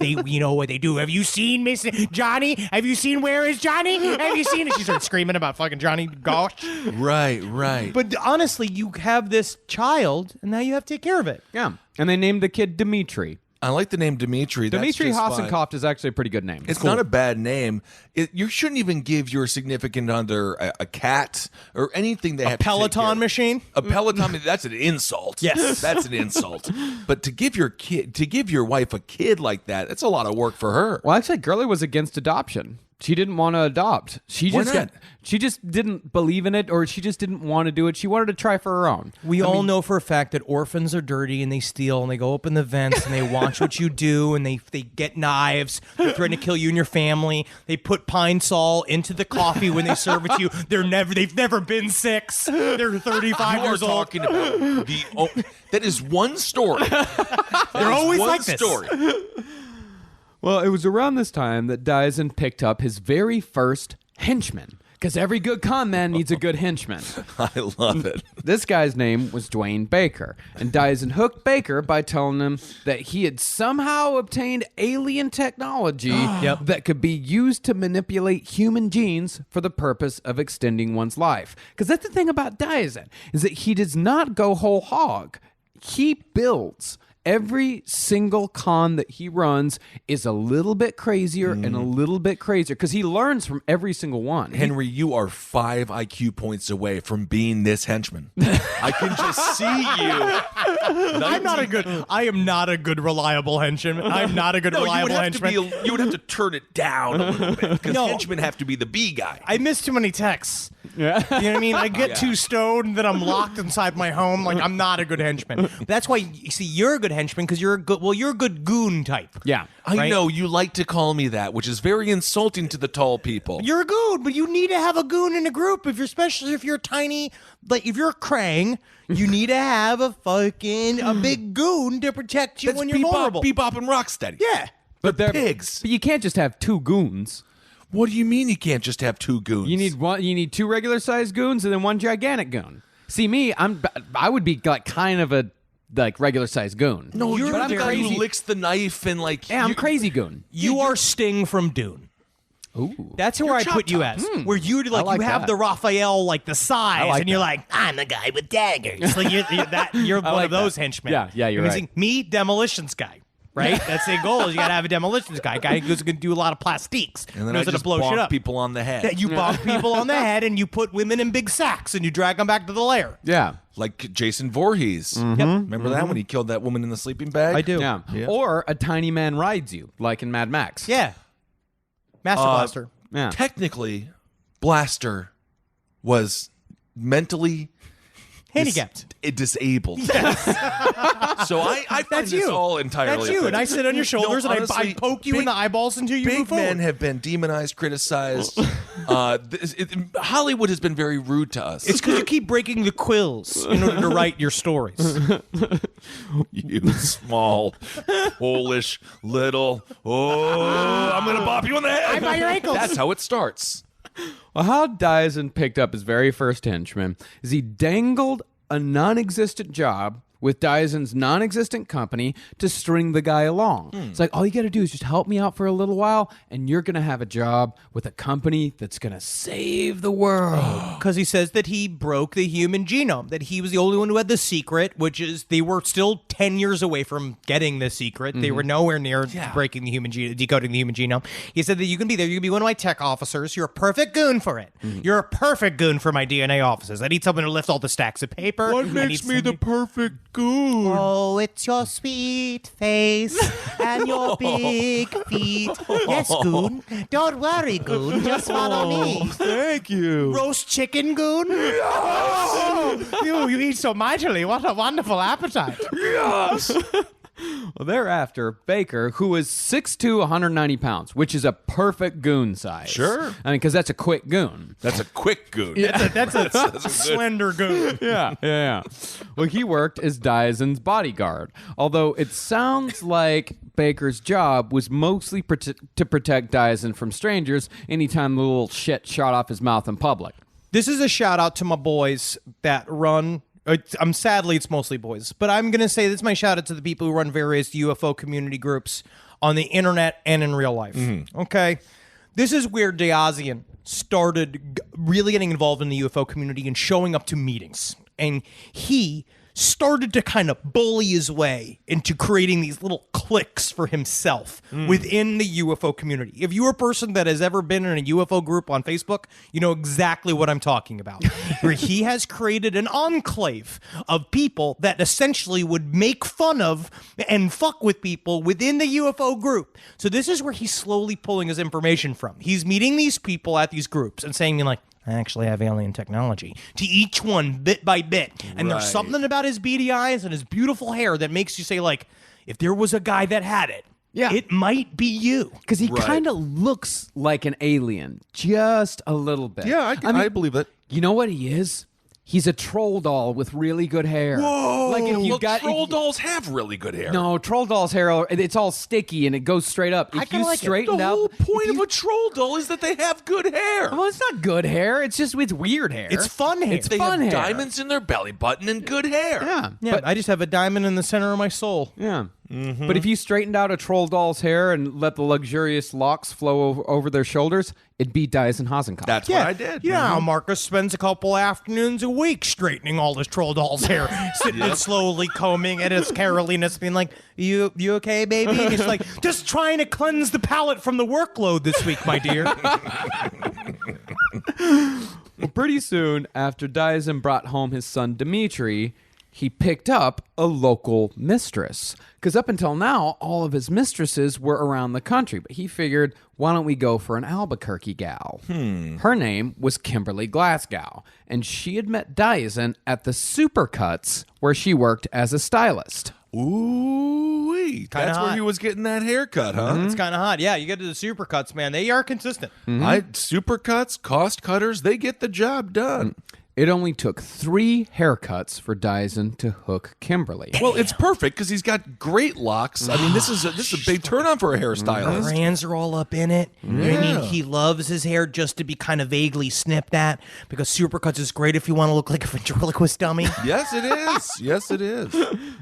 You know what they do. Have you seen Miss Johnny? Have you seen Where is Johnny? Have you seen it? She starts screaming about fucking Johnny Gosh. Right. But honestly, you have this child, and now you have to take care of it. Yeah. And they named the kid Dimitri. I like the name Dimitri. Dimitri That's just Hossencofft is actually a pretty good name. It's not a bad name. You shouldn't even give your significant other a cat or anything they have Peloton machine. A Peloton. That's an insult. Yes, that's an insult. But to give your wife a kid like that, that's a lot of work for her. Well, actually, Girly was against adoption. She didn't want to adopt. She just didn't believe in it, or she just didn't want to do it. She wanted to try for her own. We all know for a fact that orphans are dirty and they steal and they go open the vents and they watch what you do and they get knives. They threaten to kill you and your family. They put pine sol into the coffee when they serve it to you. They've never been 6. They're 35 years old. Talking about that is one story. They're always like this. Story. Well, it was around this time that Daisen picked up his very first henchman, because every good con man needs a good henchman. I love it. This guy's name was Dwayne Baker, and Daisen hooked Baker by telling him that he had somehow obtained alien technology that could be used to manipulate human genes for the purpose of extending one's life. Because that's the thing about Daisen, is that he does not go whole hog. He builds. Every single con that he runs is a little bit crazier and a little bit crazier because he learns from every single one. Henry, you are 5 IQ points away from being this henchman. I can just see you. I am not a good reliable henchman. I'm not a good reliable henchman. You would have to turn it down a little bit because henchmen have to be the B guy. I miss too many texts. Yeah. You know what I mean? I get too stoned that I'm locked inside my home. Like, I'm not a good henchman. That's why, you see, you're a good henchman because you're a good goon type. Yeah. I know you like to call me that, which is very insulting to the tall people. You're a goon, but you need to have a goon in a group. Especially if you're tiny, like if you're a Krang, you need to have a big goon to protect you when you're vulnerable. Bebop and Rocksteady. Yeah. But they're pigs. But you can't just have 2 goons. What do you mean you can't just have 2 goons? You need 2 regular sized goons and then 1 gigantic goon. See me, I would be like kind of a regular sized goon. No, you're the guy who licks the knife and I'm crazy goon. You are Sting from Dune. Ooh. That's where I put you as. Where you you have the Raphael the size, and you're like, I'm the guy with daggers. Like you're one of those henchmen. Yeah, you're right. Me, demolitions guy. Right? That's the goal. Is you got to have a demolitions guy who's going to do a lot of plastiques. And then I just blow shit bonk up. people on the head. That you bonk people on the head, and you put women in big sacks, and you drag them back to the lair. Yeah. Like Jason Voorhees. Yep. Remember that when he killed that woman in the sleeping bag? I do. Yeah. Or a tiny man rides you, like in Mad Max. Yeah. Master Blaster. Yeah. Technically, Blaster was mentally Handicapped. Disabled. Yes. So I find That's this you. all entirely. That's you, and I sit on your shoulders and honestly, I poke you in the eyeballs until you big move forward. men have been demonized, criticized. Hollywood has been very rude to us. It's because you keep breaking the quills in order to write your stories. You small, Polish, little. Oh, I'm gonna bop you on the head. I'm by your ankles. That's how it starts. Well, how Dyson picked up his very first henchman is he dangled a non-existent job with Dyson's non-existent company to string the guy along. It's like, all you got to do is just help me out for a little while, and you're going to have a job with a company that's going to save the world. Because he says that he broke the human genome, that he was the only one who had the secret, which is they were still 10 years away from getting the secret. They were nowhere near breaking the human genome, decoding the human genome. He said that you can be there. You can be one of my tech officers. You're a perfect goon for it. You're a perfect goon for my DNA offices. I need someone to lift all the stacks of paper. What makes me the perfect goon? Oh, it's your sweet face and your big feet. Yes, Goon. Don't worry, Goon. Just follow me. Thank you. Roast chicken, Goon? You eat so mightily. What a wonderful appetite. Yes. Well, thereafter, Baker, who was 6'2", 190 pounds, which is a perfect goon size. Sure. I mean, because that's a quick goon. That's a quick goon. That's a slender goon. Yeah. Well, he worked as Dyson's bodyguard, although it sounds like Baker's job was mostly to protect Dyson from strangers anytime the little shit shot off his mouth in public. This is a shout out to my boys that run. Sadly, it's mostly boys, but I'm going to say this is my shout out to the people who run various UFO community groups on the internet and in real life. Okay. This is where Diazian started really getting involved in the UFO community and showing up to meetings. And he started to kind of bully his way into creating these little cliques for himself within the UFO community. If you're a person that has ever been in a UFO group on Facebook, you know exactly what I'm talking about. Where he has created an enclave of people that essentially would make fun of and fuck with people within the UFO group. So this is where he's slowly pulling his information from. He's meeting these people at these groups and saying, like, I actually have alien technology, to each one bit by bit. And there's something about his beady eyes and his beautiful hair that makes you say, like, if there was a guy that had it, it might be you. Because he kind of looks like an alien, just a little bit. Yeah, I believe it. You know what he is? He's a troll doll with really good hair. Whoa! Like Troll dolls have really good hair. No, troll dolls' hair, it's all sticky and it goes straight up. If you straightened the out, whole point of a troll doll is that they have good hair. Well, it's not good hair. It's weird hair. It's fun hair. They fun have hair. diamonds in their belly button and good hair. Yeah, But I just have a diamond in the center of my soul. Yeah. But if you straightened out a troll doll's hair and let the luxurious locks flow over their shoulders, it'd be Dyson Hossencofft. That's what I did. You know how Marcus spends a couple afternoons a week straightening all his troll doll's hair, sitting and slowly combing at his Carolinas, being like, you okay, baby? And he's like, just trying to cleanse the palate from the workload this week, my dear. Well, pretty soon after Dyson brought home his son Dimitri, he picked up a local mistress. Because up until now, all of his mistresses were around the country. But he figured, why don't we go for an Albuquerque gal? Her name was Kimberly Glasgow. And she had met Dyson at the Supercuts, where she worked as a stylist. Ooh, that's where he was getting that haircut, huh? It's kind of hot. Yeah, you get to the supercuts, man. They are consistent. Supercuts, cost cutters, they get the job done. It only took 3 haircuts for Dyson to hook Kimberly. Well, it's perfect because he's got great locks. I mean, this is a big turn on for a hairstylist. Her hands are all up in it. You know what I mean? He loves his hair just to be kind of vaguely snipped at because supercuts is great if you want to look like a ventriloquist dummy. Yes, it is. Yes, it is.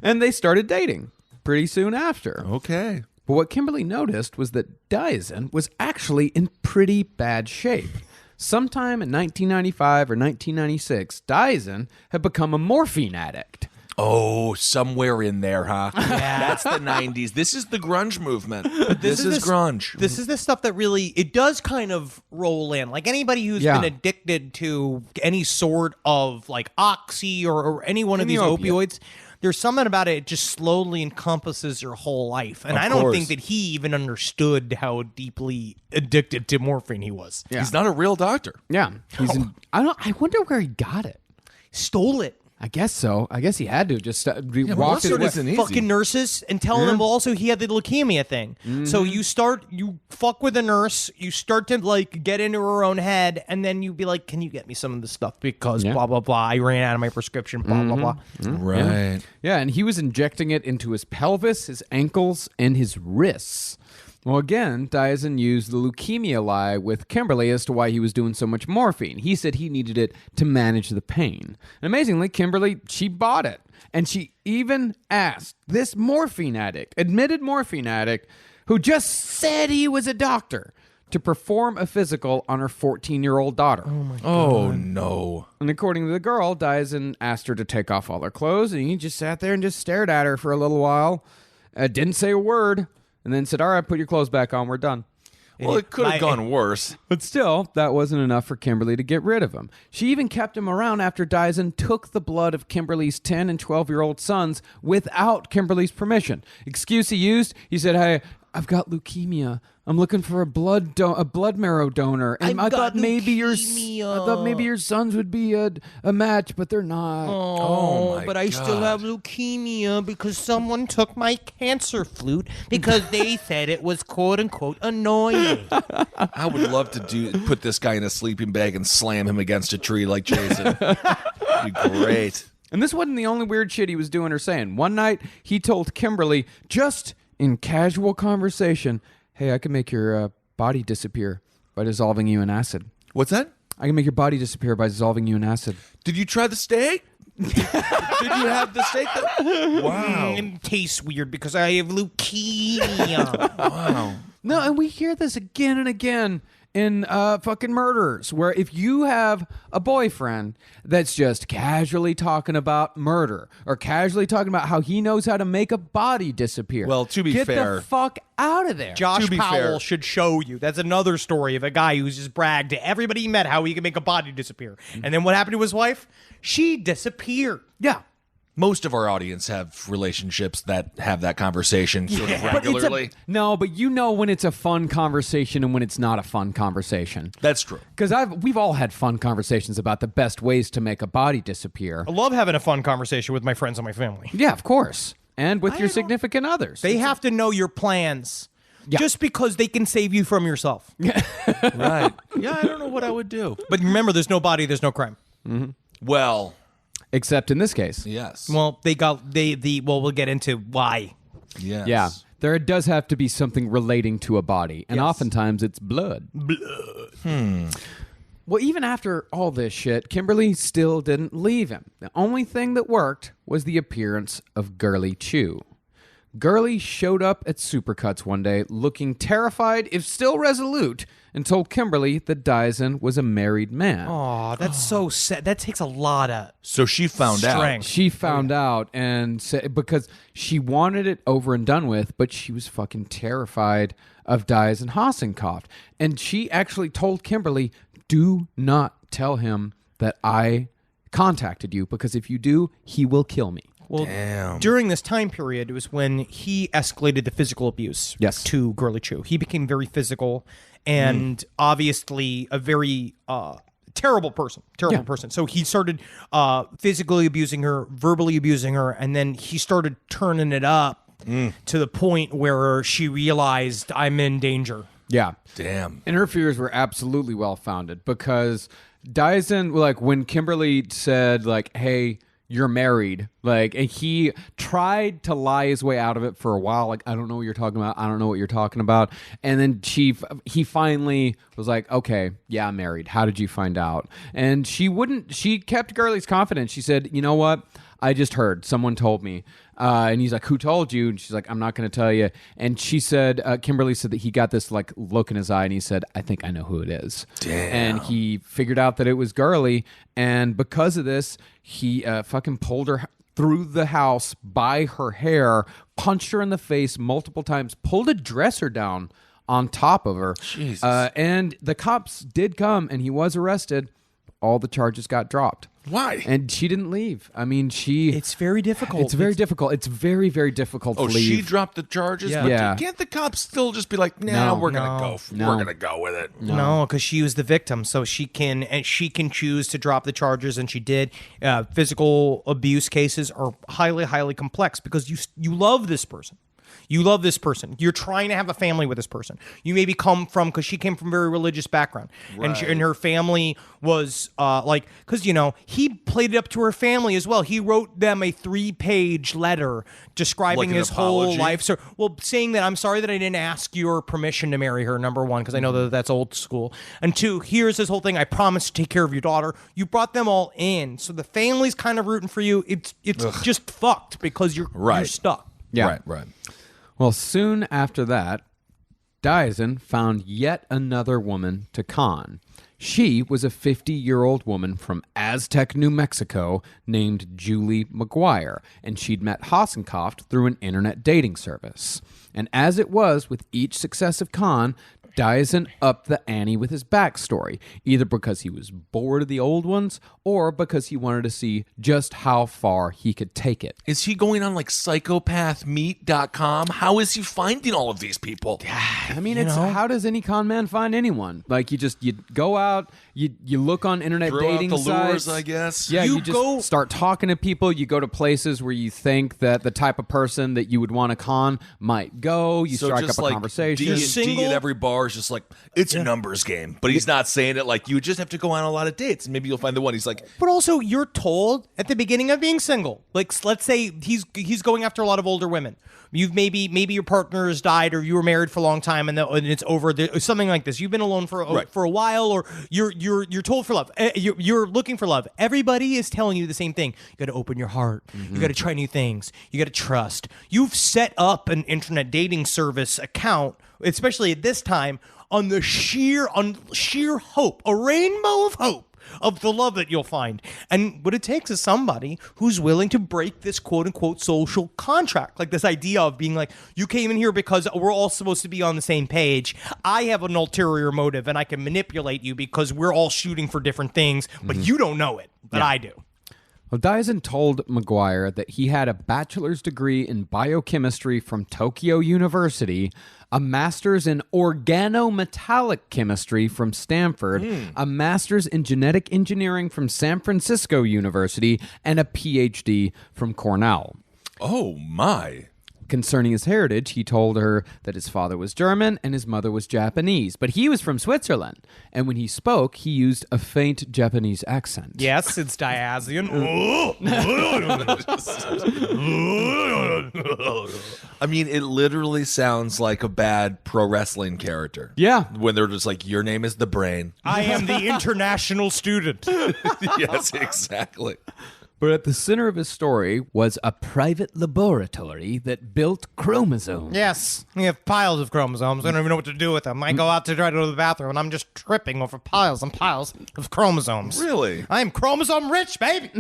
And they started dating pretty soon after. Okay. But what Kimberly noticed was that Dyson was actually in pretty bad shape. Sometime in 1995 or 1996, Dyson had become a morphine addict. Oh, somewhere in there, huh? Yeah. That's the 90s. This is the grunge movement. This is grunge. This is the stuff that really, it does kind of roll in. Like anybody who's been addicted to any sort of like oxy or any one of these opioids, there's something about it just slowly encompasses your whole life. And I don't think that he even understood how deeply addicted to morphine he was. Yeah. He's not a real doctor. Yeah. I wonder where he got it. Stole it. I guess so. I guess he had to just walk his mustard way. isn't easy. Fucking nurses and telling them also he had the leukemia thing. So you fuck with a nurse, you start to like get into her own head, and then you be like, can you get me some of this stuff because blah blah blah, I ran out of my prescription, blah blah blah. Right. Yeah, and he was injecting it into his pelvis, his ankles, and his wrists. Well, again, Diazon used the leukemia lie with Kimberly as to why he was doing so much morphine. He said he needed it to manage the pain. And amazingly, Kimberly, she bought it. And she even asked this admitted morphine addict, who just said he was a doctor, to perform a physical on her 14-year-old daughter. Oh, my God. Oh, no. And according to the girl, Diazon asked her to take off all her clothes, and he just sat there and just stared at her for a little while. Didn't say a word. And then said, all right, put your clothes back on. We're done. Well, it could have gone worse. But still, that wasn't enough for Kimberly to get rid of him. She even kept him around after Diazon took the blood of Kimberly's 10 and 12-year-old sons without Kimberly's permission. Excuse he used, he said, hey, I've got leukemia. I'm looking for a blood marrow donor. And I thought maybe your sons would be a match, but they're not. Oh, but I still have leukemia because someone took my cancer flute because they said it was quote unquote annoying. I would love to put this guy in a sleeping bag and slam him against a tree like Jason. That'd be great. And this wasn't the only weird shit he was doing or saying. One night, he told Kimberly, just in casual conversation, hey, I can make your body disappear by dissolving you in acid. What's that? I can make your body disappear by dissolving you in acid. Did you try the steak? Did you have the steak? Wow. It tastes weird because I have leukemia. Wow. No, and we hear this again and again in fucking murderers, where if you have a boyfriend that's just casually talking about murder or casually talking about how he knows how to make a body disappear. Well, to be get fair, the fuck out of there. Josh be Powell fair. should show you. That's another story of a guy who's just bragged to everybody he met how he can make a body disappear. And then what happened to his wife? She disappeared. Yeah. Most of our audience have relationships that have that conversation sort of regularly. But you know when it's a fun conversation and when it's not a fun conversation. That's true. Because we've all had fun conversations about the best ways to make a body disappear. I love having a fun conversation with my friends and my family. Yeah, of course. And with your significant others. They have to know your plans. Yeah. Just because they can save you from yourself. Right. Yeah, I don't know what I would do. But remember, there's no body, there's no crime. Mm-hmm. Well, except in this case. yes. Well, we'll get into why. Yes. Yeah. There does have to be something relating to a body, and oftentimes it's blood. Well, even after all this shit, Kimberly still didn't leave him. The only thing that worked was the appearance of Girly Chew. Girly showed up at Supercuts one day looking terrified, if still resolute, and told Kimberly that Diazon was a married man. Oh, that's so sad. That takes a lot of So she found out. She found out and said, because she wanted it over and done with, but she was fucking terrified of Diazon Hossencofft. And she actually told Kimberly, do not tell him that I contacted you, because if you do, he will kill me. Well, during this time period, it was when he escalated the physical abuse to Girly Chew. He became very physical and obviously a very terrible person. So he started physically abusing her, verbally abusing her, and then he started turning it up to the point where she realized, I'm in danger. Yeah. Damn. And her fears were absolutely well-founded, because Diazon, like, when Kimberly said, like, hey, you're married, like, and he tried to lie his way out of it for a while, like, I don't know what you're talking about, I don't know what you're talking about, and then he finally was like, okay, yeah, I'm married, how did you find out? And she kept Girly's confidence. She said, you know what, I just heard, someone told me. And he's like, who told you? And she's like, I'm not going to tell you. And she said, Kimberly said that he got this like look in his eye, and he said, I think I know who it is. Damn. And he figured out that it was Girly. And because of this, he fucking pulled her through the house by her hair, punched her in the face multiple times, pulled a dresser down on top of her. Jesus. And the cops did come, and he was arrested. All the charges got dropped. Why? And she didn't leave. I mean, It's very difficult. It's very difficult. It's very, very difficult to leave. She dropped the charges? Yeah. But Yeah. can't the cops still just be like, nah, No. we're going to No. go. No. We're going to go with it. No, because she was the victim, so she can choose to drop the charges, and she did. Physical abuse cases are highly, highly complex because you love this person. You love this person. You're trying to have a family with this person. You maybe because she came from a very religious background, and her family was because he played it up to her family as well. He wrote them a 3-page letter describing Like an his whole apology? life. So, saying that I'm sorry that I didn't ask your permission to marry her. Number one, because I know that that's old school, and two, here's this whole thing. I promised to take care of your daughter. You brought them all in, so the family's kind of rooting for you. It's just fucked because you're stuck. Yeah. Right. Well, soon after that, Diazon found yet another woman to con. She was a 50-year-old woman from Aztec, New Mexico, named Julie McGuire, and she'd met Hossencofft through an internet dating service. And as it was with each successive con, Diazon upped the ante with his backstory, either because he was bored of the old ones or because he wanted to see just how far he could take it. Is he going on like psychopathmeet.com? How is he finding all of these people? I mean, how does any con man find anyone? Like you go out, you look on internet Throw dating out the lures, sites. I guess. Yeah, you just start talking to people. You go to places where you think that the type of person that you would want to con might go. You So strike just up a like conversation. D&D at every bar is just like, it's a numbers game. But he's not saying it like you just have to go on a lot of dates and maybe you'll find the one. He's like, But also, you're told at the beginning of being single, like let's say he's going after a lot of older women. You've maybe your partner has died, or you were married for a long time, and it's over. Something like this. You've been alone for a while, or you're told for love. You're looking for love. Everybody is telling you the same thing. You got to open your heart. You got to try new things. You got to trust. You've set up an internet dating service account, especially at this time, on sheer hope, a rainbow of hope of the love that you'll find. And what it takes is somebody who's willing to break this quote-unquote social contract. Like this idea of being like, you came in here because we're all supposed to be on the same page. I have an ulterior motive and I can manipulate you because we're all shooting for different things, but you don't know it, but I do. Well, Diazon told McGuire that he had a bachelor's degree in biochemistry from Tokyo University, a master's in organometallic chemistry from Stanford, a master's in genetic engineering from San Francisco University, and a PhD from Cornell. oh my. Concerning his heritage, he told her that his father was German and his mother was Japanese, but he was from Switzerland. And when he spoke, he used a faint Japanese accent. Yes, it's Diazon. I mean, it literally sounds like a bad pro wrestling character. Yeah. When they're just like, your name is the Brain. I am the international student. Yes, exactly. But at the center of his story was a private laboratory that built chromosomes. Yes, we have piles of chromosomes. I don't even know what to do with them. I go out to try to go to the bathroom, and I'm just tripping over piles and piles of chromosomes. Really? I am chromosome rich, baby.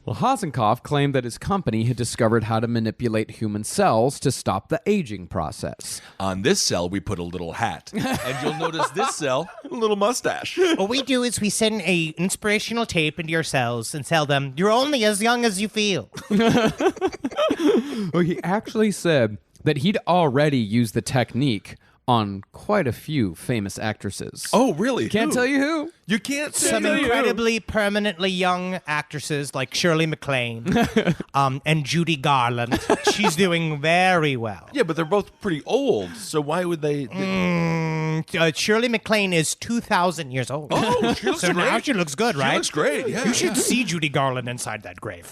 Well, Hossencofft claimed that his company had discovered how to manipulate human cells to stop the aging process. On this cell, we put a little hat. And you'll notice this cell, a little mustache. What we do is we send a inspirational tape into your cells and tell them, you're only as young as you feel. Well, he actually said that he'd already used the technique on quite a few famous actresses. Oh, really? Can't Who? tell you who. You can't say Some incredibly permanently young actresses like Shirley MacLaine and Judy Garland. She's doing very well. Yeah, but they're both pretty old, so why would they... Shirley MacLaine is 2,000 years old. Oh, she looks so great. now she looks good, right? She looks great, yeah. You should see Judy Garland inside that grave.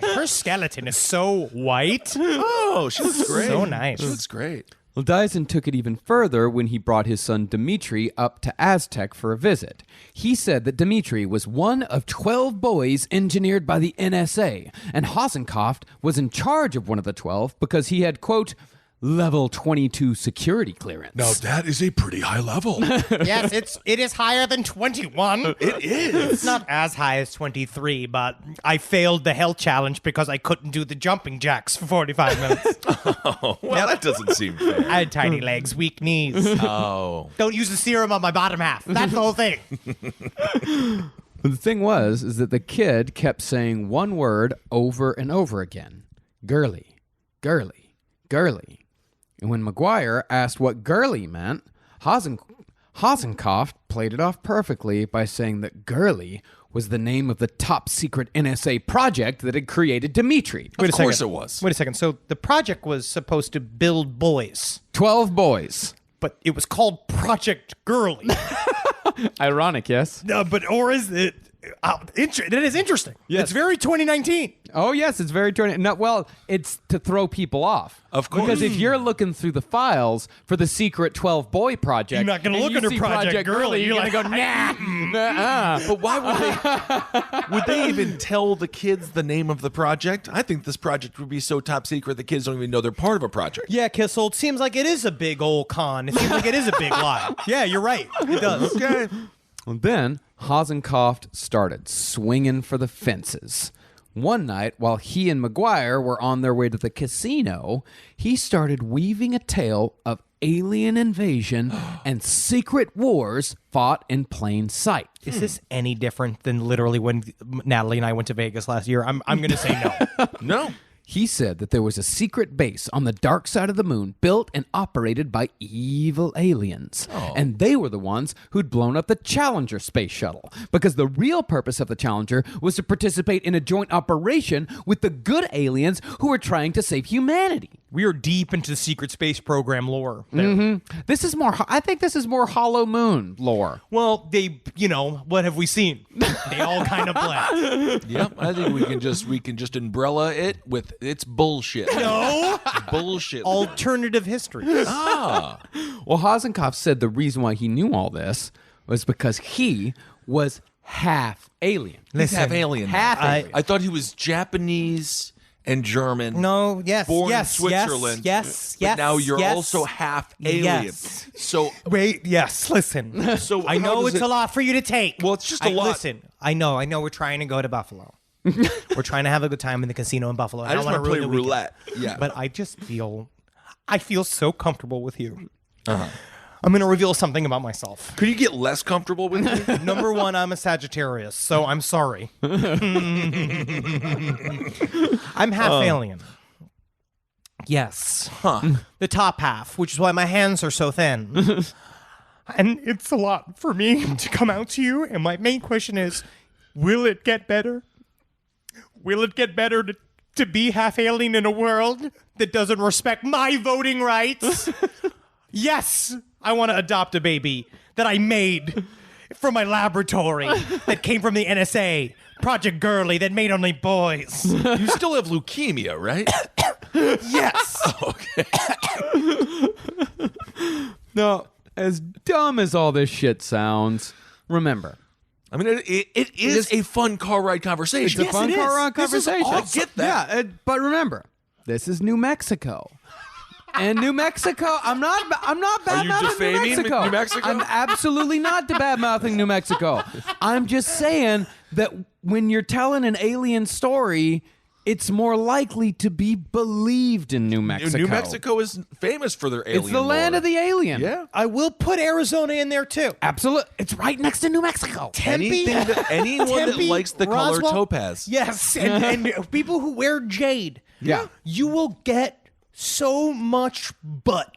Her skeleton is so white. Oh, she looks great. So nice. She looks great. Well, Diazon took it even further when he brought his son Dmitri up to Aztec for a visit. He said that Dmitri was one of 12 boys engineered by the NSA, and Hossencofft was in charge of one of the 12 because he had, quote, level 22 security clearance. Now that is a pretty high level. Yes, it is higher than 21. It is. It's not as high as 23, but I failed the health challenge because I couldn't do the jumping jacks for 45 minutes. Oh, well, that doesn't seem fair. I had tiny legs, weak knees. Oh. Don't use the serum on my bottom half. That's the whole thing. The thing is that the kid kept saying one word over and over again. Girly, girly, girly. And when McGuire asked what girly meant, Hossencofft played it off perfectly by saying that girly was the name of the top secret NSA project that had created Dimitri. Of course it was. Wait a second. So the project was supposed to build boys. 12 boys. But it was called Project Girly. Ironic, yes? Or is it? It is interesting. Yes. It's very 2019. Oh, yes, it's very well, it's to throw people off. Of course. Because if you're looking through the files for the secret 12-boy project, you're not going to and look you under see Project Girly. You're going to go, nah. But why would they even tell the kids the name of the project? I think this project would be so top secret the kids don't even know they're part of a project. Yeah, Kissel, it seems like it is a big old con. It seems like it is a big lie. Yeah, you're right. It does. Okay. And then Hossencofft started swinging for the fences. One night, while he and McGuire were on their way to the casino, he started weaving a tale of alien invasion and secret wars fought in plain sight. Is this any different than literally when Natalie and I went to Vegas last year? I'm going to say no. No. He said that there was a secret base on the dark side of the moon built and operated by evil aliens. Oh. And they were the ones who'd blown up the Challenger space shuttle. Because the real purpose of the Challenger was to participate in a joint operation with the good aliens who were trying to save humanity. We are deep into the secret space program lore. There. This is more, I think this is more Hollow Moon lore. Well, what have we seen? They all kind of blend. Yep. I think we can just umbrella it with it's bullshit. No. Bullshit. Alternative history. Ah. Well, Hossencofft said the reason why he knew all this was because he was half alien. He's half alien. Half alien. I thought he was Japanese and German. No, yes, born yes, in Switzerland. yes, but now you're yes. also half alien. Yes. So Wait, yes, listen. So I how know does it's it- a lot for you to take. Well, it's just a lot. Listen, I know we're trying to go to Buffalo. We're trying to have a good time in the casino in Buffalo. I just want want to play ruin the weekend. roulette. Yeah. But I feel so comfortable with you. I'm going to reveal something about myself. Could you get less comfortable with me? Number one, I'm a Sagittarius, so I'm sorry. I'm half alien. Yes. The top half, which is why my hands are so thin. And it's a lot for me to come out to you. And my main question is, will it get better? Will it get better to be half alien in a world that doesn't respect my voting rights? Yes, I want to adopt a baby that I made from my laboratory that came from the NSA, Project Girly, that made only boys. You still have leukemia, right? Yes. No, as dumb as all this shit sounds, remember, I mean, it is a fun car ride conversation. it's a fun car ride This is conversation. awesome. I get that. Yeah, but remember, this is New Mexico. And New Mexico, I'm not bad mouthing defaming New Mexico. New Mexico? I'm absolutely not bad mouthing New Mexico. I'm just saying that when you're telling an alien story, it's more likely to be believed in New Mexico. New Mexico is famous for their alien It's the land lore. of the alien. Yeah. I will put Arizona in there too. Absolutely. It's right next to New Mexico. Anyone that Tempe, likes the color Roswell. topaz. Yes, and people who wear jade. Yeah. You will get so much butt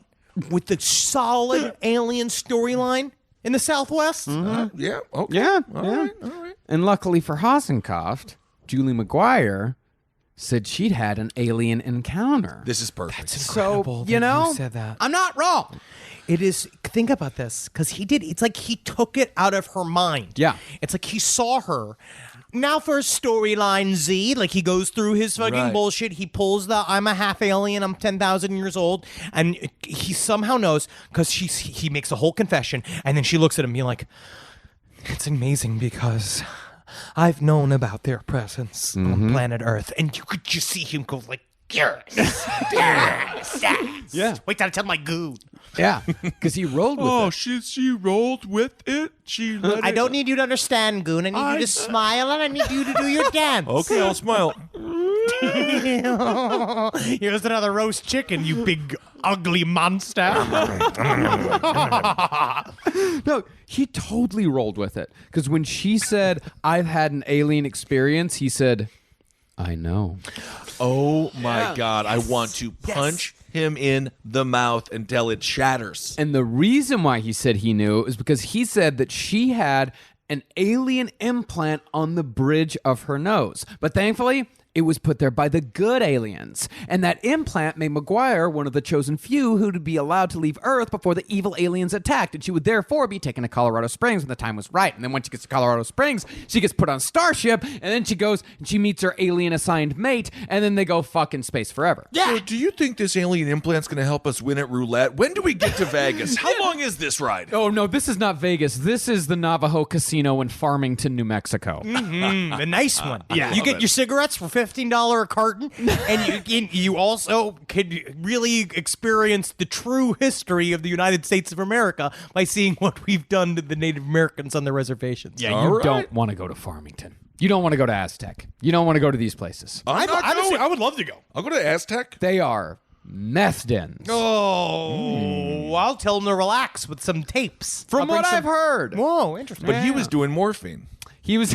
with the solid alien storyline in the Southwest. Yeah. Okay. Yeah. All yeah. right. And luckily for Hossencofft, Julie McGuire said she'd had an alien encounter. This is perfect. So, you know, said that. I'm not wrong. It is. Think about this, because he did. It's like he took it out of her mind. Yeah. It's like he saw her. Now for storyline Z, like he goes through his fucking Right. bullshit. He pulls the "I'm a half alien. I'm 10,000 years old," and he somehow knows because he makes a whole confession, and then she looks at him, being like, "It's amazing because I've known about their presence on planet Earth," and you could just see him go like Yeah. Wait till I tell my Goon. Yeah, because he rolled with it. she rolled with it. She let I don't need you to understand, Goon. I need you to smile and I need you to do your dance. Okay, I'll smile. Here's another roast chicken, you big ugly monster. No, he totally rolled with it. Because when she said, I've had an alien experience, he said, I know. Oh my God! I want to punch him in the mouth until it shatters. And the reason why he said he knew is because he said that she had an alien implant on the bridge of her nose. But thankfully, it was put there by the good aliens. And that implant made McGuire one of the chosen few who would be allowed to leave Earth before the evil aliens attacked. And she would therefore be taken to Colorado Springs when the time was right. And then when she gets to Colorado Springs, she gets put on Starship. And then she goes and she meets her alien assigned mate. And then they go fuck in space forever. So do you think this alien implant's going to help us win at roulette? When do we get to Vegas? How long is this ride? Oh, no, this is not Vegas. This is the Navajo Casino in Farmington, New Mexico. The nice one. Yeah. You get your cigarettes for $15 a carton, and you also could really experience the true history of the United States of America by seeing what we've done to the Native Americans on the reservations. Yeah, you don't want to go to Farmington. You don't want to go to Aztec. You don't want to go to these places. I would love to go. I'll go to Aztec. They are meth dens. Oh, I'll tell them to relax with some tapes. From what I've heard. Whoa, interesting. But he was doing morphine. He was...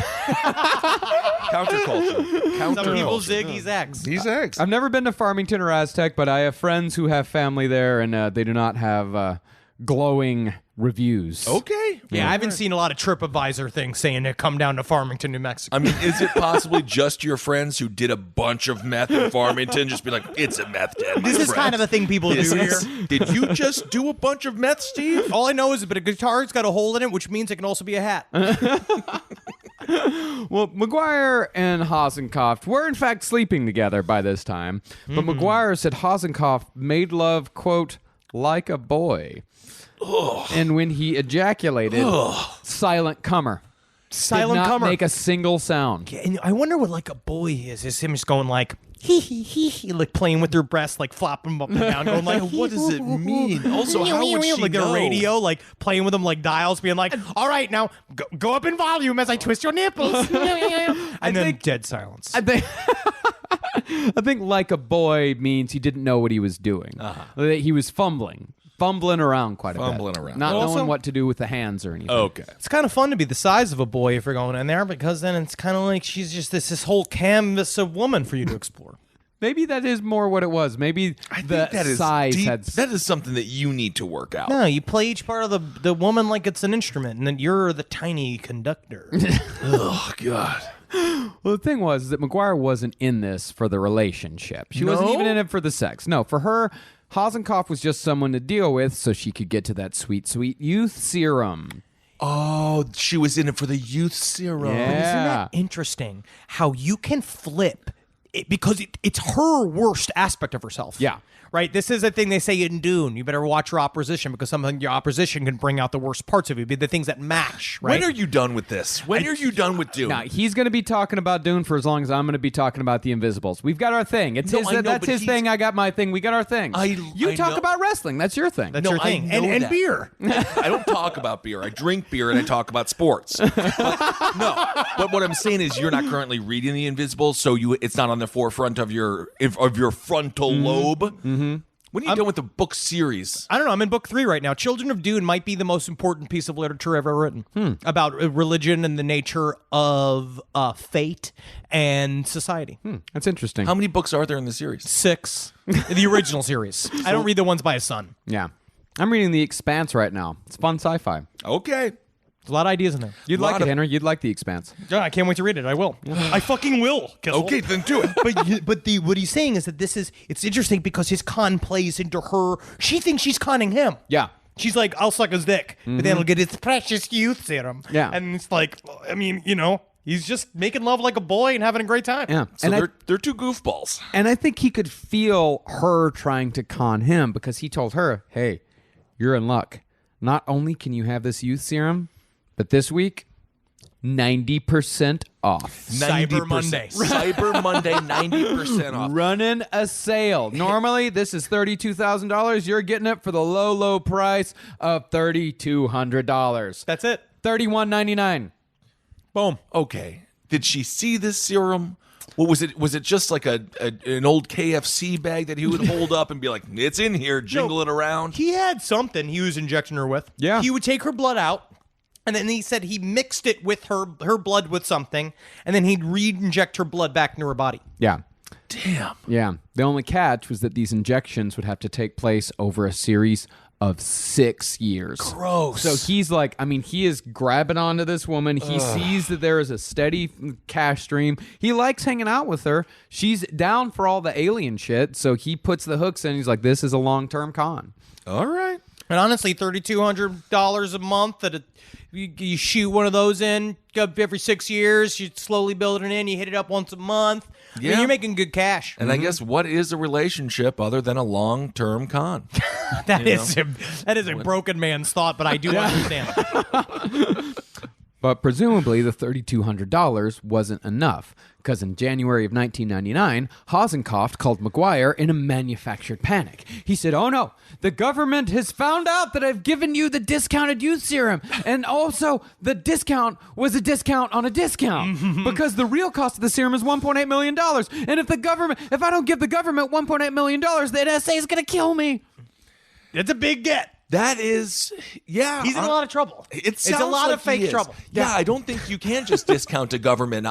Counterculture. Some people zig, he's X. He's X. I've never been to Farmington or Aztec, but I have friends who have family there, and they do not have glowing reviews. Okay. Yeah, I haven't seen a lot of TripAdvisor things saying to come down to Farmington, New Mexico. I mean, is it possibly just your friends who did a bunch of meth in Farmington just be like, it's a meth den? This is kind of a thing people do here. Did you just do a bunch of meth, Steve? All I know is that a guitar's got a hole in it, which means it can also be a hat. Well, McGuire and Hossencofft were in fact sleeping together by this time, but McGuire said Hossencofft made love, quote, like a boy. Ugh. And when he ejaculated, silent comer. Silent did not comer. make a single sound. And I wonder what like a boy is. Is him just going like hee hee hee hee, like playing with their breasts, like flopping them up and down, going like, what does it mean? Also, how would she like know? their radio, like playing with them like dials, being like, all right, now go up in volume as I twist your nipples, and then dead silence. I think like a boy means he didn't know what he was doing. He was fumbling around quite a bit. Fumbling around. Not Also- knowing what to do with the hands or anything. Okay. It's kind of fun to be the size of a boy if you're going in there, because then it's kind of like she's just this whole canvas of woman for you to explore. Maybe that is more what it was. Maybe I the think that is size deep. had... That is something that you need to work out. No, you play each part of the woman like it's an instrument, and then you're the tiny conductor. Oh, God. Well, the thing was that McGuire wasn't in this for the relationship. She wasn't No? even in it for the sex. No, for her, Hossencofft was just someone to deal with so she could get to that sweet, sweet youth serum. Oh, she was in it for the youth serum. Yeah. Isn't that interesting how you can flip it, because it's her worst aspect of herself. Yeah. Right? This is a thing they say in Dune. You better watch your opposition, because something your opposition can bring out the worst parts of you, be the things that match, right? When are you done with this? When are you done with Dune? Now, he's going to be talking about Dune for as long as I'm going to be talking about the Invisibles. We've got our thing. It's No, his, I know, that's but his he's- thing. I got my thing. We got our things. You I talk know. about wrestling. That's your thing. That's No, your I thing. know And that. beer. I don't talk about beer. I drink beer and I talk about sports. But what I'm saying is you're not currently reading the Invisibles, so it's not on the forefront of your frontal lobe. Mm-hmm. When are you done with the book series? I don't know. I'm in book 3 right now. Children of Dune might be the most important piece of literature ever written about religion and the nature of fate and society. That's interesting. How many books are there in the series? 6. The original series. I don't read the ones by his son. Yeah. I'm reading The Expanse right now. It's fun sci-fi. Okay. There's a lot of ideas in there. You'd like it, Henry. You'd like The Expanse. Yeah, I can't wait to read it. I will. I fucking will. Kissel. Okay, then do it. But what he's saying is that it's interesting because his con plays into her. She thinks she's conning him. Yeah. She's like, I'll suck his dick, but then he'll get his precious youth serum. Yeah. And it's like, I mean, he's just making love like a boy and having a great time. Yeah. So And they're two goofballs. And I think he could feel her trying to con him because he told her, hey, you're in luck. Not only can you have this youth serum, but this week, 90% off. Cyber Monday. Cyber Monday, 90% off. Running a sale. Normally, this is $32,000. You're getting it for the low, low price of $3,200. That's it. $31.99. Boom. Okay. Did she see this serum? What was it? Was it just like an old KFC bag that he would hold up and be like, "It's in here," jingle it around? He had something he was injecting her with. Yeah. He would take her blood out, and then he said he mixed it with her blood with something, and then he'd re-inject her blood back into her body. Yeah. Damn. Yeah. The only catch was that these injections would have to take place over a series of 6 years. Gross. So he's like, I mean, he is grabbing onto this woman. He sees that there is a steady cash stream. He likes hanging out with her. She's down for all the alien shit. So he puts the hooks in. He's like, this is a long-term con. All right. And honestly, $3,200 a month that you shoot one of those in every 6 years. You slowly build it in. You hit it up once a month. I mean, Yeah. you're making good cash. And I guess what is a relationship other than a long-term con? That is a broken man's thought, but I do understand. But presumably the $3,200 wasn't enough, because in January of 1999, Hossencofft called McGuire in a manufactured panic. He said, "Oh no, the government has found out that I've given you the discounted youth serum, and also the discount was a discount on a discount, because the real cost of the serum is $1.8 million, and if I don't give the government $1.8 million, the NSA is going to kill me." It's a big get. That is, yeah. He's in a lot of trouble. It's a lot of fake trouble. Yeah, I don't think you can just discount a government.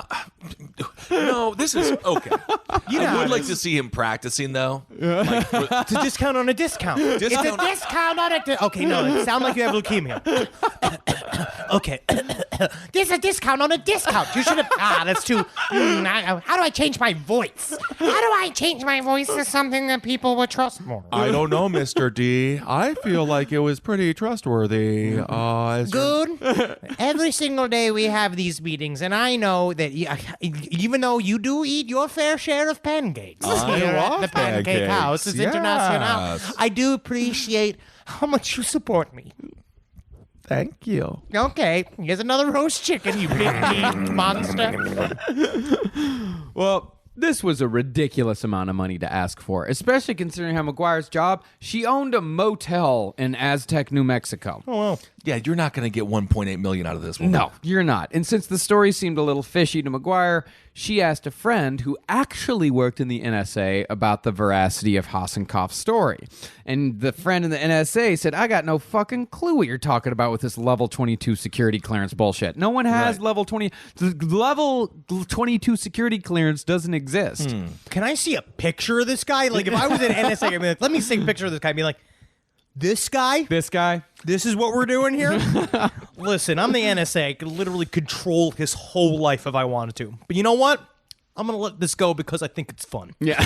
No, this is okay. I would like to see him practicing, though. Like, It's a discount on a discount. It's a discount on a Okay, no, it sounds like you have leukemia. Okay. There's a discount on a discount. You should have... that's too... how do I change my voice? How do I change my voice to something that people would trust more? I don't know, Mr. D. I feel like it was pretty trustworthy. Goon, every single day we have these meetings, and I know that even though you do eat your fair share of pancakes here at the Pancake pancakes. House, it's Yes. international, I do appreciate how much you support me. Thank you. Okay, here's another roast chicken, you big meat monster. Well, this was a ridiculous amount of money to ask for, especially considering how McGuire's job, she owned a motel in Aztec, New Mexico. Oh, well. Yeah, you're not going to get $1.8 million out of this one. No, you're not. And since the story seemed a little fishy to McGuire, she asked a friend who actually worked in the NSA about the veracity of Hossencofft's story. And the friend in the NSA said, "I got no fucking clue what you're talking about with this level 22 security clearance bullshit. No one has level 20. Level 22 security clearance doesn't exist." Can I see a picture of this guy? Like, if I was at NSA, I'd be like, let me see a picture of this guy. I'd be like, this guy? This is what we're doing here? Listen, I'm the NSA. I could literally control his whole life if I wanted to. But you know what? I'm going to let this go because I think it's fun. Yeah.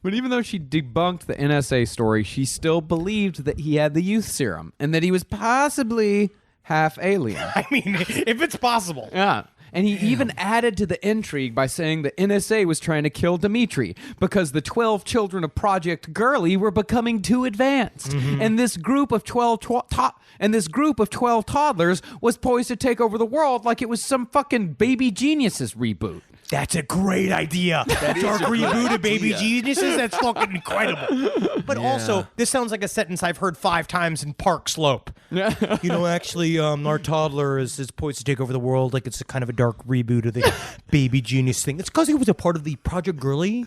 But even though she debunked the NSA story, she still believed that he had the youth serum and that he was possibly half alien. I mean, if it's possible. Yeah. And he even added to the intrigue by saying the NSA was trying to kill Dimitri because the 12 children of Project Girly were becoming too advanced. And this group of 12 toddlers was poised to take over the world like it was some fucking Baby Geniuses reboot. That's a great idea. That dark reboot of Baby Geniuses. That's fucking incredible. But also, this sounds like a sentence I've heard 5 times in Park Slope. You know, actually, our toddler is poised to take over the world like it's a kind of a dark reboot of the Baby Genius thing. It's because it was a part of the Project Girly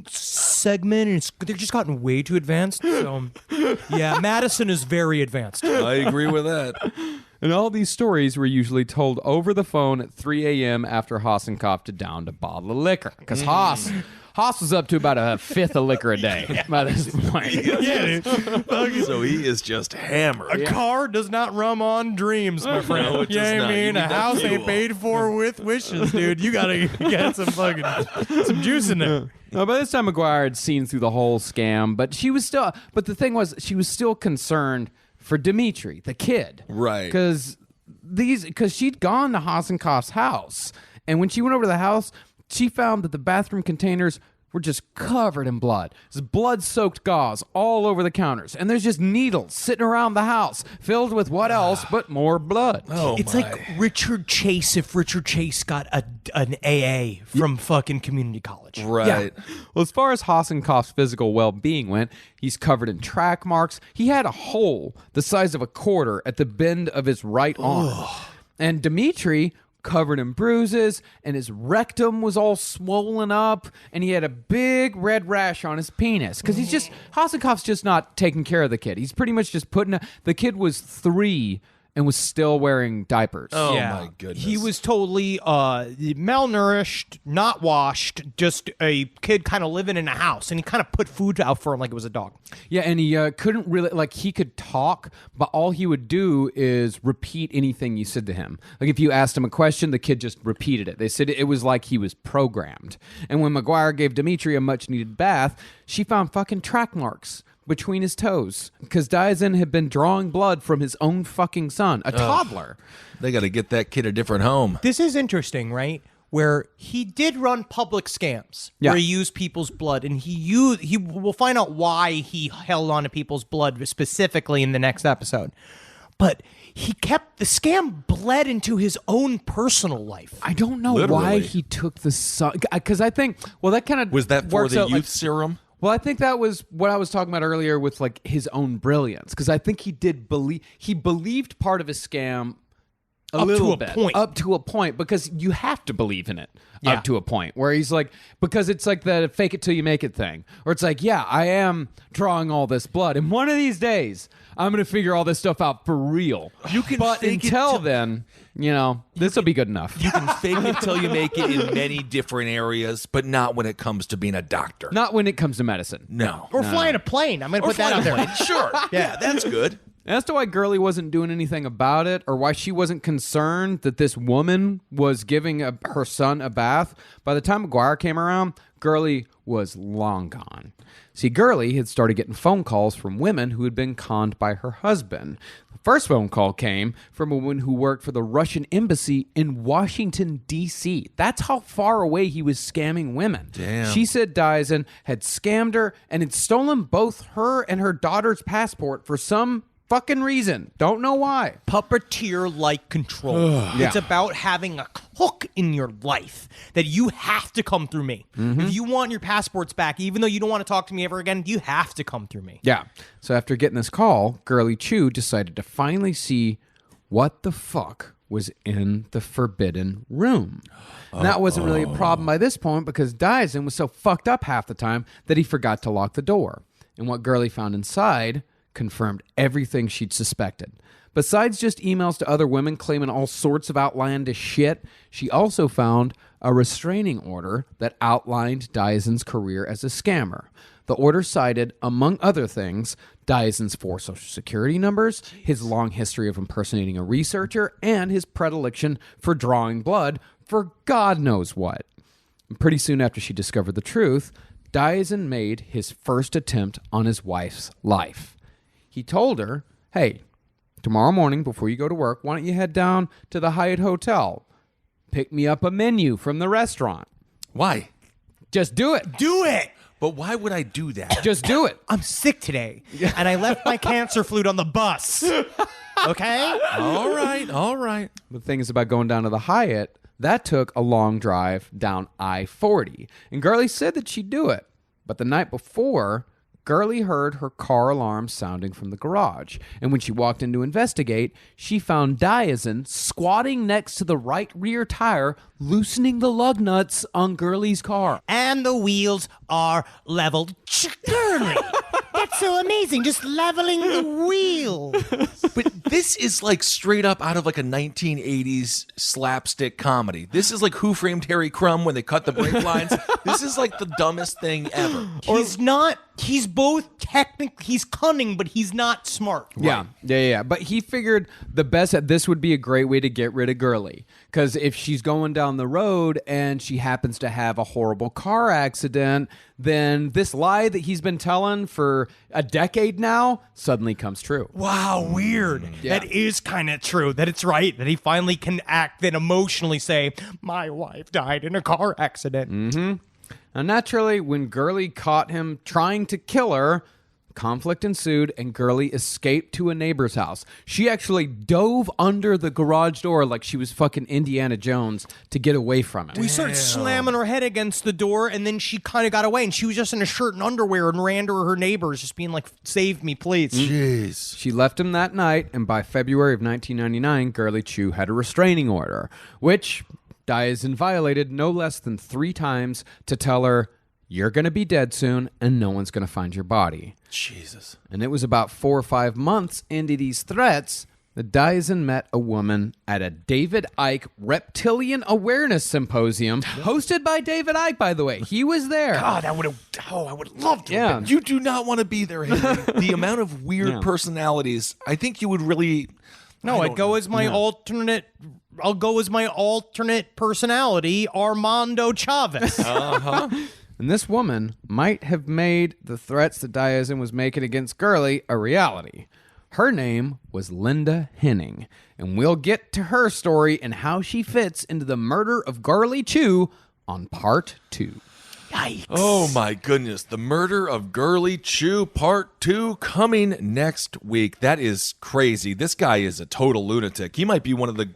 segment, and they're just gotten way too advanced. So, yeah, Madison is very advanced. I agree with that. And all these stories were usually told over the phone at 3 a.m. after Hossencofft had downed a bottle of liquor. Because Hoss was up to about a fifth of liquor a day by this point. Yeah, dude. So he is just hammered. A car does not run on dreams, my friend. No, it You know does what not. I You mean? need A that house ain't fuel. paid for with wishes, dude. You gotta get some juice in there. No, by this time, McGuire had seen through the whole scam, but the thing was, she was still concerned for Dimitri, the kid. Right. Because she'd gone to Hossencofft's house, and when she went over to the house, she found that the bathroom containers were just covered in blood. There's blood-soaked gauze all over the counters, and there's just needles sitting around the house filled with what else but more blood. It's like Richard Chase if Richard Chase got an AA from fucking community college. Right. Well, as far as Hossencofft's physical well-being went, he's covered in track marks. He had a hole the size of a quarter at the bend of his right arm. And Dimitri, covered in bruises, and his rectum was all swollen up, and he had a big red rash on his penis. Because Hossencofft's just not taking care of the kid. He's pretty much just the kid was 3 and was still wearing diapers. Oh, my goodness. He was totally malnourished, not washed, just a kid kind of living in a house. And he kind of put food out for him like it was a dog. Yeah, and he couldn't really, he could talk, but all he would do is repeat anything you said to him. Like, if you asked him a question, the kid just repeated it. They said it was like he was programmed. And when McGuire gave Dimitri a much-needed bath, she found fucking track marks between his toes because Diazin had been drawing blood from his own fucking son, a toddler. They got to get that kid a different home. This is interesting, right? Where he did run public scams where he used people's blood, and he will find out why he held on to people's blood specifically in the next episode. But he kept the scam bled into his own personal life. I don't know why he took the son, because I think that kind of was that for the youth serum. Well, I think that was what I was talking about earlier with his own brilliance, because I think he believed part of his scam up to a point, because you have to believe in it up to a point where he's like, because it's like the fake it till you make it thing, or it's like, yeah, I am drawing all this blood, and one of these days I'm going to figure all this stuff out for real. You can, but until then, this will be good enough. You can fake it till you make it in many different areas, but not when it comes to being a doctor. Not when it comes to medicine. No. Or flying a plane. I'm going to put that out there. Sure. Yeah, that's good. As to why Girly wasn't doing anything about it, or why she wasn't concerned that this woman was giving her son a bath, by the time McGuire came around, Girly was long gone. See, Girly had started getting phone calls from women who had been conned by her husband. The first phone call came from a woman who worked for the Russian embassy in Washington, D.C. That's how far away he was scamming women. Damn. She said Diazin had scammed her and had stolen both her and her daughter's passport for some fucking reason. Don't know why. Puppeteer-like control. It's about having a hook in your life that you have to come through me. If you want your passports back, even though you don't want to talk to me ever again, you have to come through me. Yeah. So after getting this call, Girly Chew decided to finally see what the fuck was in the forbidden room. And that wasn't really a problem by this point, because Diazin was so fucked up half the time that he forgot to lock the door. And what Girly found inside confirmed everything she'd suspected. Besides just emails to other women claiming all sorts of outlandish shit, she also found a restraining order that outlined Diazin's career as a scammer. The order cited, among other things, Diazin's 4 social security numbers, his long history of impersonating a researcher, and his predilection for drawing blood for God knows what. And pretty soon after she discovered the truth, Diazin made his first attempt on his wife's life. He told her, hey, tomorrow morning before you go to work, why don't you head down to the Hyatt Hotel? Pick me up a menu from the restaurant. Why? Just do it. Do it! But why would I do that? Just do it. I'm sick today, and I left my cancer flute on the bus. Okay? All right. The thing is about going down to the Hyatt, that took a long drive down I-40. And Girly said that she'd do it. But the night before, Girly heard her car alarm sounding from the garage, and when she walked in to investigate, she found Diazin squatting next to the right rear tire, loosening the lug nuts on Girly's car. And the wheels are leveled. Girly! That's so amazing, just leveling the wheel. But this is like straight up out of like a 1980s slapstick comedy. This is like Who Framed Harry Crumb when they cut the brake lines. This is like the dumbest thing ever. He's both he's cunning, but he's not smart. Right? Yeah. But he figured the best that this would be a great way to get rid of Girly. Because if she's going down the road and she happens to have a horrible car accident, then this lie that he's been telling for a decade now suddenly comes true. Wow, weird. Yeah. That is kind of true. That it's right. That he finally can act and emotionally say, my wife died in a car accident. Mm-hmm. Now, naturally, when Girly caught him trying to kill her, conflict ensued, and Girly escaped to a neighbor's house. She actually dove under the garage door like she was fucking Indiana Jones to get away from it. We started slamming her head against the door, and then she kind of got away, and she was just in a shirt and underwear and ran to her neighbors, just being like, save me, please. Jeez. She left him that night, and by February of 1999, Girly Chew had a restraining order, which Diazin violated no less than 3 times to tell her, you're going to be dead soon, and no one's going to find your body. Jesus. And it was about 4 or 5 months into these threats that Diazin met a woman at a David Icke Reptilian Awareness Symposium, hosted by David Icke, by the way. He was there. God, I would love to. Yeah. You do not want to be there, Henry. The amount of weird personalities, I think you would really... No, I'd go as my alternate... I'll go as my alternate personality, Armando Chavez. And this woman might have made the threats that Diazin was making against Girly a reality. Her name was Linda Henning, and we'll get to her story and how she fits into the murder of Girly Chew on part 2. Yikes. Oh my goodness. The murder of Girly Chew part 2 coming next week. That is crazy. This guy is a total lunatic. He might be one of the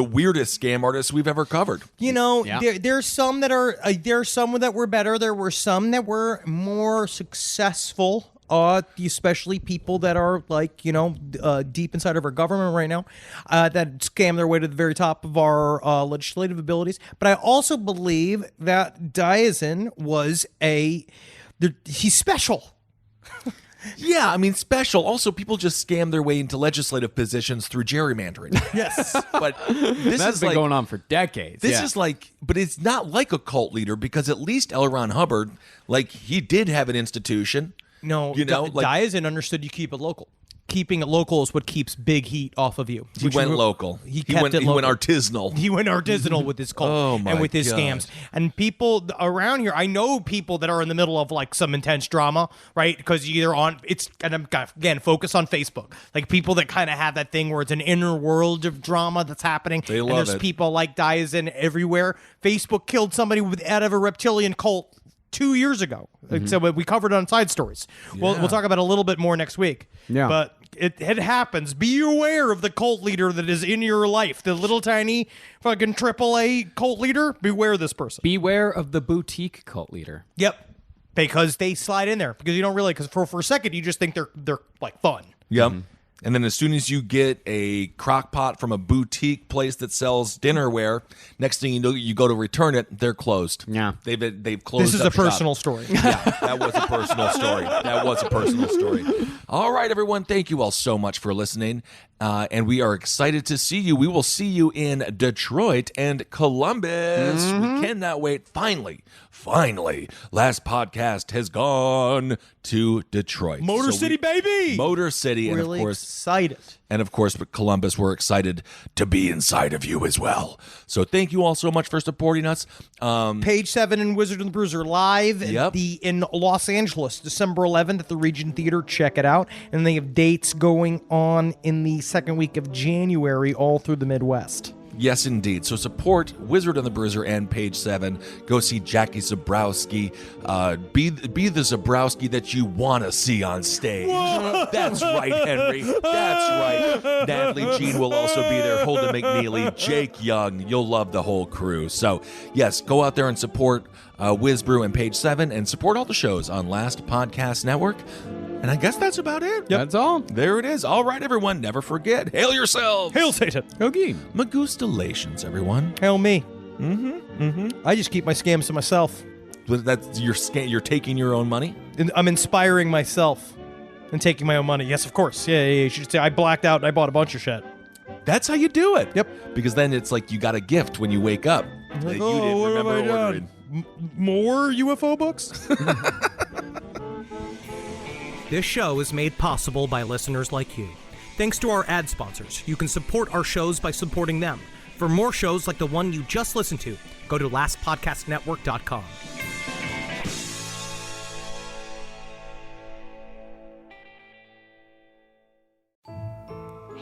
weirdest scam artists we've ever covered. You know, there's some that are some that were better. There were some that were more successful. Especially people that are like, deep inside of our government right now, that scam their way to the very top of our legislative abilities. But I also believe that Diazin was he's special. Yeah, I mean, special. Also, people just scam their way into legislative positions through gerrymandering. Yes. But That's been going on for decades. This is like, but it's not like a cult leader, because at least L. Ron Hubbard, like, he did have an institution. No, Diazin understood you keep it local. Keeping it local is what keeps big heat off of you. He went local. He went artisanal. He went artisanal with his cult and with his scams. And people around here, I know people that are in the middle of like some intense drama, right? Because you're and I'm again focus on Facebook. Like people that kind of have that thing where it's an inner world of drama that's happening. They love and there's it. people like Diazin everywhere. Facebook killed somebody out of a reptilian cult 2 years ago. So we covered it on Side Stories. We'll talk about it a little bit more next week. Yeah. But it happens. Be aware of the cult leader that is in your life. The little tiny fucking AAA cult leader. Beware this person. Beware of the boutique cult leader. Yep. Because they slide in there. Because you don't really, because for a second you just think they're like fun. Yep. And then as soon as you get a crock pot from a boutique place that sells dinnerware, next thing you know, you go to return it, they're closed. Yeah. They've closed. This is up a personal shop. story. Yeah, that was a personal story. That was a personal story. All right, everyone. Thank you all so much for listening. And we are excited to see you. We will see you in Detroit and Columbus. We cannot wait. Finally, last podcast has gone to Detroit. Motor City, baby! Motor City. Really and of course, excited. And of course, with Columbus, we're excited to be inside of you as well. So thank you all so much for supporting us. Page 7 and Wizard and the Bruiser live in Los Angeles, December 11th at the Regent Theater. Check it out. And they have dates going on in the second week of January all through the Midwest. Yes, indeed. So support Wizard and the Bruiser and Page 7. Go see Jackie Zabrowski. Be the Zabrowski that you want to see on stage. Whoa! That's right, Henry. That's right. Natalie Jean will also be there. Holden McNeely, Jake Young. You'll love the whole crew. So, yes, go out there and support WizBrew and Page 7 and support all the shows on Last Podcast Network. And I guess that's about it. Yep. That's all. There it is. All right, everyone. Never forget. Hail yourselves. Hail Satan. Hail Goon. Magustalations, everyone. Hail me. I just keep my scams to myself. But that's you're taking your own money? I'm inspiring myself and taking my own money. Yes, of course. Yeah, you should say I blacked out and I bought a bunch of shit. That's how you do it. Yep. Because then it's like you got a gift when you wake up that Like, you didn't what have I remember done? ordering. More UFO books? This show is made possible by listeners like you. Thanks to our ad sponsors, you can support our shows by supporting them. For more shows like the one you just listened to, go to lastpodcastnetwork.com.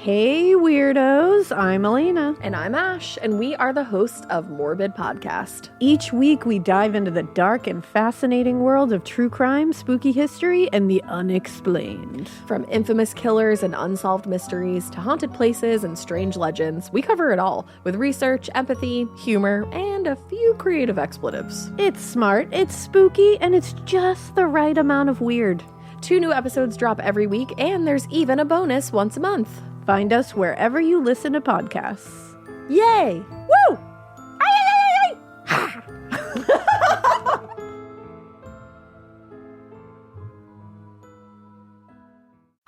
Hey, weirdos. I'm Elena. And I'm Ash, and we are the hosts of Morbid Podcast. Each week, we dive into the dark and fascinating world of true crime, spooky history, and the unexplained. From infamous killers and unsolved mysteries to haunted places and strange legends, we cover it all with research, empathy, humor, and a few creative expletives. It's smart, it's spooky, and it's just the right amount of weird. 2 new episodes drop every week, and there's even a bonus once a month. Find us wherever you listen to podcasts. Yay! Woo!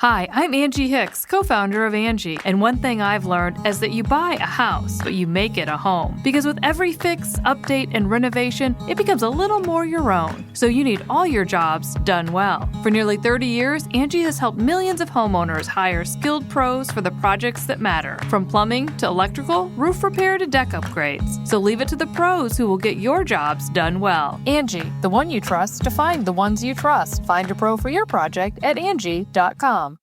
Hi, I'm Angie Hicks, co-founder of Angie, and one thing I've learned is that you buy a house, but you make it a home. Because with every fix, update, and renovation, it becomes a little more your own. So you need all your jobs done well. For nearly 30 years, Angie has helped millions of homeowners hire skilled pros for the projects that matter. From plumbing to electrical, roof repair to deck upgrades. So leave it to the pros who will get your jobs done well. Angie, the one you trust to find the ones you trust. Find a pro for your project at Angie.com.